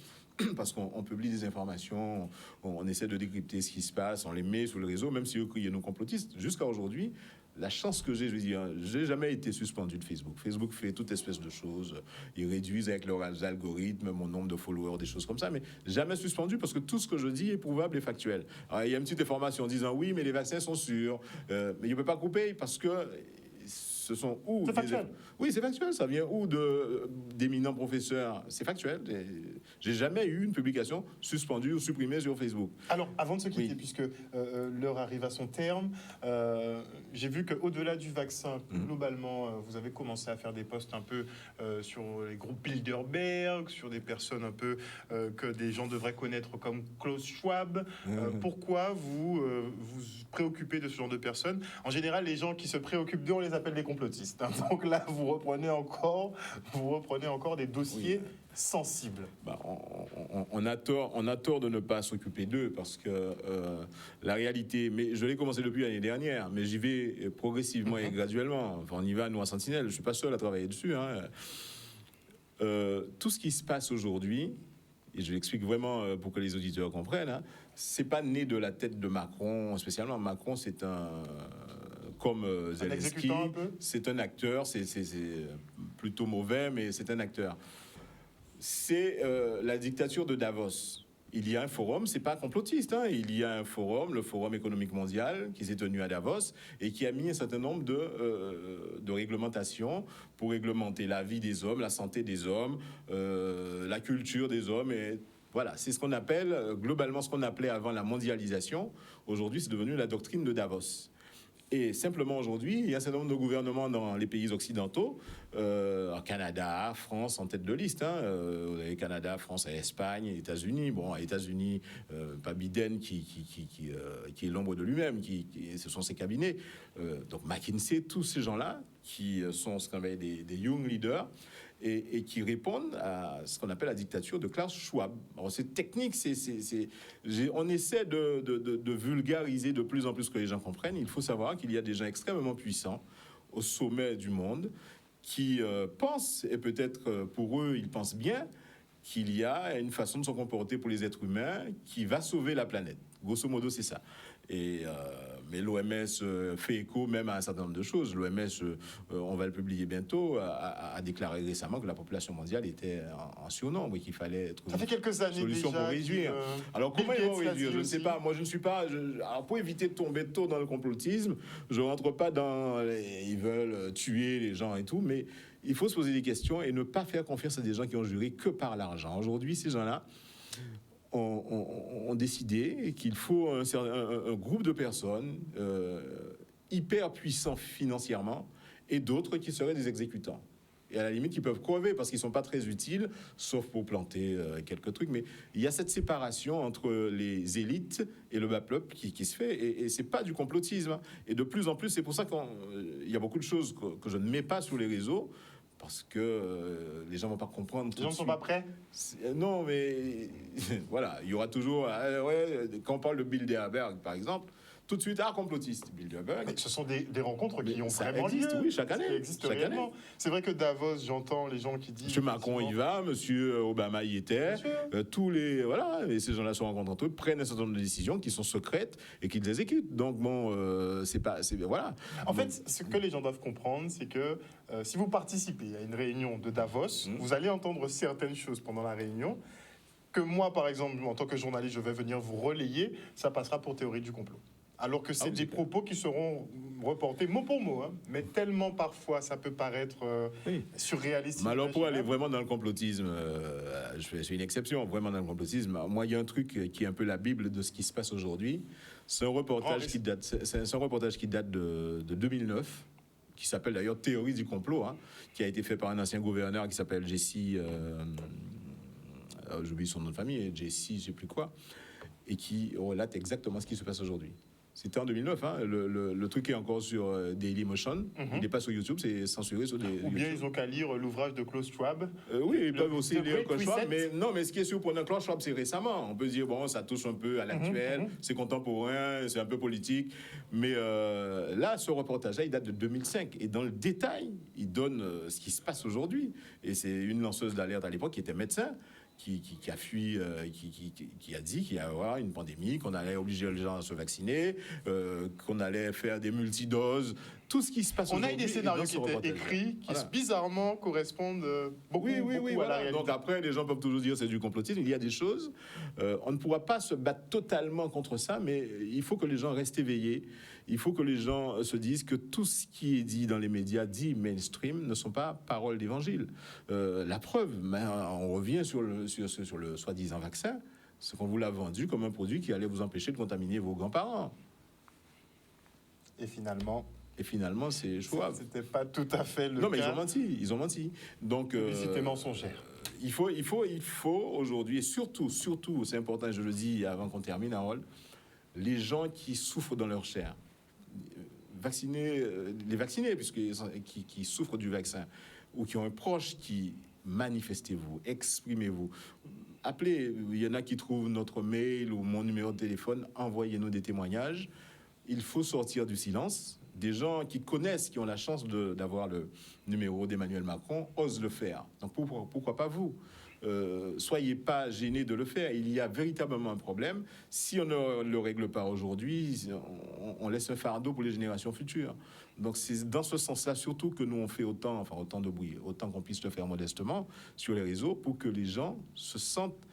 parce qu'on publie des informations, on essaie de décrypter ce qui se passe, on les met sur le réseau, même si eux crient nos complotistes, jusqu'à aujourd'hui, la chance que j'ai, je veux dire, j'ai jamais été suspendu de Facebook. Facebook fait toute espèce de choses. Ils réduisent avec leurs algorithmes mon nombre de followers, des choses comme ça, mais jamais suspendu parce que tout ce que je dis est prouvable et factuel. Alors, il y a une petite information disant oui, mais les vaccins sont sûrs, mais il ne peut pas couper parce que ce sont où? C'est factuel. Oui, c'est factuel. Ça vient où d'éminents professeurs? C'est factuel. J'ai jamais eu une publication suspendue ou supprimée sur Facebook. Alors, avant de se quitter, puisque l'heure arrive à son terme, j'ai vu qu'au-delà du vaccin, globalement, vous avez commencé à faire des posts un peu sur les groupes Bilderberg, sur des personnes un peu que des gens devraient connaître comme Klaus Schwab. Pourquoi vous vous préoccupez de ce genre de personnes? En général, les gens qui se préoccupent d'eux, on les appelle des complotistes. Hein. Donc là, vous reprenez encore des dossiers sensibles. On a tort de ne pas s'occuper d'eux parce que la réalité, mais je l'ai commencé depuis l'année dernière, mais j'y vais progressivement et graduellement. Enfin, on y va, nous, à Sentinelle. Je suis pas seul à travailler dessus. Hein. Tout ce qui se passe aujourd'hui, et je l'explique vraiment pour que les auditeurs comprennent, hein, c'est pas né de la tête de Macron spécialement. Macron, c'est comme Zelensky, c'est un acteur, c'est plutôt mauvais, mais c'est un acteur. C'est la dictature de Davos. Il y a un forum, c'est pas complotiste, hein, il y a un forum, le Forum économique mondial, qui s'est tenu à Davos et qui a mis un certain nombre de réglementations pour réglementer la vie des hommes, la santé des hommes, la culture des hommes. Et voilà, c'est ce qu'on appelle, globalement, ce qu'on appelait avant la mondialisation. Aujourd'hui, c'est devenu la doctrine de Davos. Et simplement aujourd'hui, il y a un certain nombre de gouvernements dans les pays occidentaux, Canada, France en tête de liste. Hein, vous avez Canada, France et Espagne, États-Unis. Bon, États-Unis, pas Biden qui est l'ombre de lui-même, ce sont ses cabinets. Donc McKinsey, tous ces gens-là qui sont ce qu'on appelle des young leaders. Et qui répondent à ce qu'on appelle la dictature de Klaus Schwab. Alors c'est technique, on essaie de vulgariser de plus en plus que les gens comprennent. Il faut savoir qu'il y a des gens extrêmement puissants au sommet du monde qui pensent, et peut-être pour eux, ils pensent bien, qu'il y a une façon de se comporter pour les êtres humains qui va sauver la planète. Grosso modo, c'est ça. Et Mais l'OMS fait écho même à un certain nombre de choses. L'OMS, on va le publier bientôt, a déclaré récemment que la population mondiale était en surnombre et qu'il fallait Ça fait quelques une années solution déjà pour réduire. Alors Bill comment ils vont Gates l'a réduire? dit Je ne sais aussi. pas. Moi, je ne suis pas. Alors pour éviter de tomber tôt dans le complotisme, je rentre pas dans. Ils veulent tuer les gens et tout, mais il faut se poser des questions et ne pas faire confiance à des gens qui ont juré que par l'argent. Aujourd'hui, ces gens-là ont décidé qu'il faut un groupe de personnes hyper puissants financièrement et d'autres qui seraient des exécutants. Et à la limite, ils peuvent crever parce qu'ils ne sont pas très utiles, sauf pour planter quelques trucs. Mais il y a cette séparation entre les élites et le bas peuple qui se fait. Et ce n'est pas du complotisme. Et de plus en plus, c'est pour ça qu'il y a beaucoup de choses que je ne mets pas sur les réseaux. Parce que les gens ne vont pas comprendre. Les gens ne sont pas prêts. Non, mais voilà, il y aura toujours. Quand on parle de Bilderberg, par exemple, tout de suite, complotiste, Bilderberg. Mais ce sont des rencontres qui ont ça vraiment existe, lieu. oui, chaque année. Ça existe Chaque réellement. année. C'est vrai que Davos, j'entends les gens qui disent. Monsieur Macron y va, Monsieur Obama y était. Tous les et ces gens-là se rencontrent entre eux, prennent un certain nombre de décisions qui sont secrètes et qu'ils exécutent. Donc bon, voilà. En fait, ce que les gens doivent comprendre, c'est que si vous participez à une réunion de Davos, vous allez entendre certaines choses pendant la réunion que moi, par exemple, en tant que journaliste, je vais venir vous relayer. Ça passera pour théorie du complot. Alors que c'est des propos qui seront reportés mot pour mot, hein, mais tellement parfois ça peut paraître surréaliste. Mais alors pour aller vraiment dans le complotisme, je fais une exception, vraiment dans le complotisme. Moi, il y a un truc qui est un peu la Bible de ce qui se passe aujourd'hui. C'est un reportage qui date, c'est un reportage qui date de 2009, qui s'appelle d'ailleurs Théorie du complot, hein, qui a été fait par un ancien gouverneur qui s'appelle Jesse, j'oublie son nom de famille, Jesse, je sais plus quoi, et qui relate exactement ce qui se passe aujourd'hui. C'était en 2009, hein. Le truc est encore sur Dailymotion. Il n'est pas sur YouTube, c'est censuré sur des. Ou bien ils ont qu'à lire l'ouvrage de Klaus Schwab. Oui, ils peuvent aussi The lire Great Klaus Schwab, Reset. mais non, mais ce qui est surprenant, Klaus Schwab, c'est récemment. On peut dire, bon, ça touche un peu à l'actuel, c'est contemporain, c'est un peu politique. Mais là, ce reportage-là, il date de 2005. Et dans le détail, il donne ce qui se passe aujourd'hui. Et c'est une lanceuse d'alerte à l'époque qui était médecin. Qui a fui, qui a dit qu'il y allait avoir une pandémie, qu'on allait obliger les gens à se vacciner, qu'on allait faire des multidoses, tout ce qui se passe On aujourd'hui. a eu des scénarios qui étaient écrits qui bizarrement correspondent beaucoup, beaucoup à la réalité. Donc après, les gens peuvent toujours dire c'est du complotisme. Il y a des choses. On ne pourra pas se battre totalement contre ça, mais il faut que les gens restent éveillés. Il faut que les gens se disent que tout ce qui est dit dans les médias, dit mainstream, ne sont pas paroles d'évangile. La preuve, on revient sur le soi-disant vaccin, c'est qu'on vous l'a vendu comme un produit qui allait vous empêcher de contaminer vos grands-parents. Et finalement, c'est Schwab. C'était pas tout à fait le cas. Non, mais ils ont menti. Donc, publicité mensongère. Il faut aujourd'hui, et surtout, c'est important, je le dis avant qu'on termine, Harold, les gens qui souffrent dans leur chair, les vaccinés, qui souffrent du vaccin, ou qui ont un proche qui manifestez-vous, exprimez-vous. Appelez, il y en a qui trouvent notre mail ou mon numéro de téléphone, envoyez-nous des témoignages. Il faut sortir du silence. Des gens qui connaissent, qui ont la chance d'avoir le numéro d'Emmanuel Macron, osent le faire. Donc pourquoi pas vous ? Soyez pas gênés de le faire. Il y a véritablement un problème. Si on ne le règle pas aujourd'hui, on laisse un fardeau pour les générations futures. Donc c'est dans ce sens-là surtout que nous on fait autant de bruit, autant qu'on puisse le faire modestement sur les réseaux pour que les gens se sentent.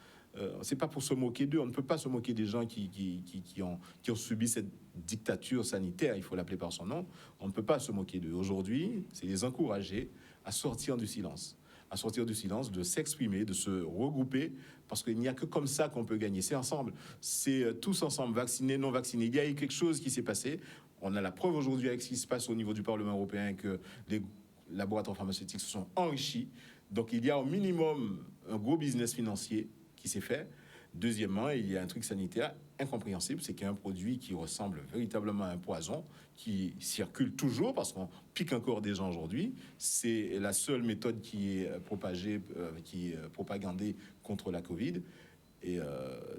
C'est pas pour se moquer d'eux. On ne peut pas se moquer des gens qui ont subi cette dictature sanitaire. Il faut l'appeler par son nom. On ne peut pas se moquer d'eux. Aujourd'hui, c'est les encourager à sortir du silence. De s'exprimer, de se regrouper, parce qu'il n'y a que comme ça qu'on peut gagner. C'est ensemble, c'est tous ensemble, vaccinés, non vaccinés. Il y a eu quelque chose qui s'est passé. On a la preuve aujourd'hui avec ce qui se passe au niveau du Parlement européen que les laboratoires pharmaceutiques se sont enrichis. Donc il y a au minimum un gros business financier qui s'est fait. Deuxièmement, il y a un truc sanitaire incompréhensible, c'est qu'il y a un produit qui ressemble véritablement à un poison qui circule toujours parce qu'on pique encore des gens aujourd'hui. C'est la seule méthode qui est propagandée contre la Covid. Et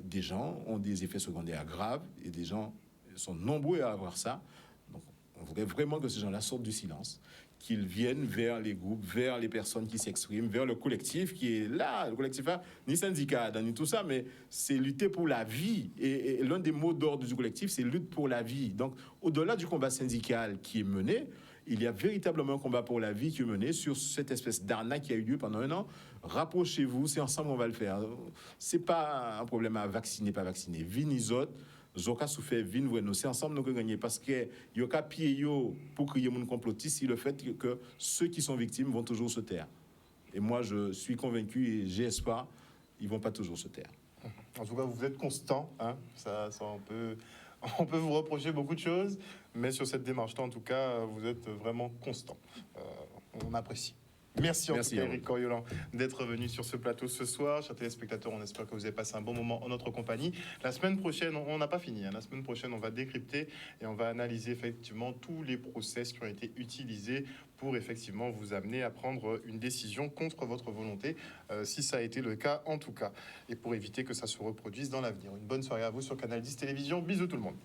des gens ont des effets secondaires graves et des gens sont nombreux à avoir ça. Donc, On voudrait vraiment que ces gens-là sortent du silence, qu'ils viennent vers les groupes, vers les personnes qui s'expriment, vers le collectif qui est là. Le collectif, hein, ni syndicat, ni tout ça, mais c'est lutter pour la vie. Et l'un des mots d'ordre du collectif, c'est lutte pour la vie. Donc, au-delà du combat syndical qui est mené, il y a véritablement un combat pour la vie qui est mené sur cette espèce d'arnaque qui a eu lieu pendant 1 an. Rapprochez-vous, c'est ensemble qu'on va le faire. C'est pas un problème à vacciner, pas vacciner. Vinisot, Zoka souffert, vin vraiment. C'est ensemble nous que gagner parce que y a qu'à pied pour crier mon complotiste, si le fait que ceux qui sont victimes vont toujours se taire. Et moi, je suis convaincu et j'ai espoir, ils vont pas toujours se taire. En tout cas, vous êtes constant, hein. Ça on peut vous reprocher beaucoup de choses, mais sur cette démarche-là, en tout cas, vous êtes vraiment constant. On apprécie. Merci en tout cas, Éric Coriolan, d'être venu sur ce plateau ce soir. Chers téléspectateurs, on espère que vous avez passé un bon moment en notre compagnie. La semaine prochaine, on n'a pas fini. Hein. La semaine prochaine, on va décrypter et on va analyser effectivement tous les process qui ont été utilisés pour effectivement vous amener à prendre une décision contre votre volonté, si ça a été le cas en tout cas, et pour éviter que ça se reproduise dans l'avenir. Une bonne soirée à vous sur Canal 10 Télévision. Bisous tout le monde.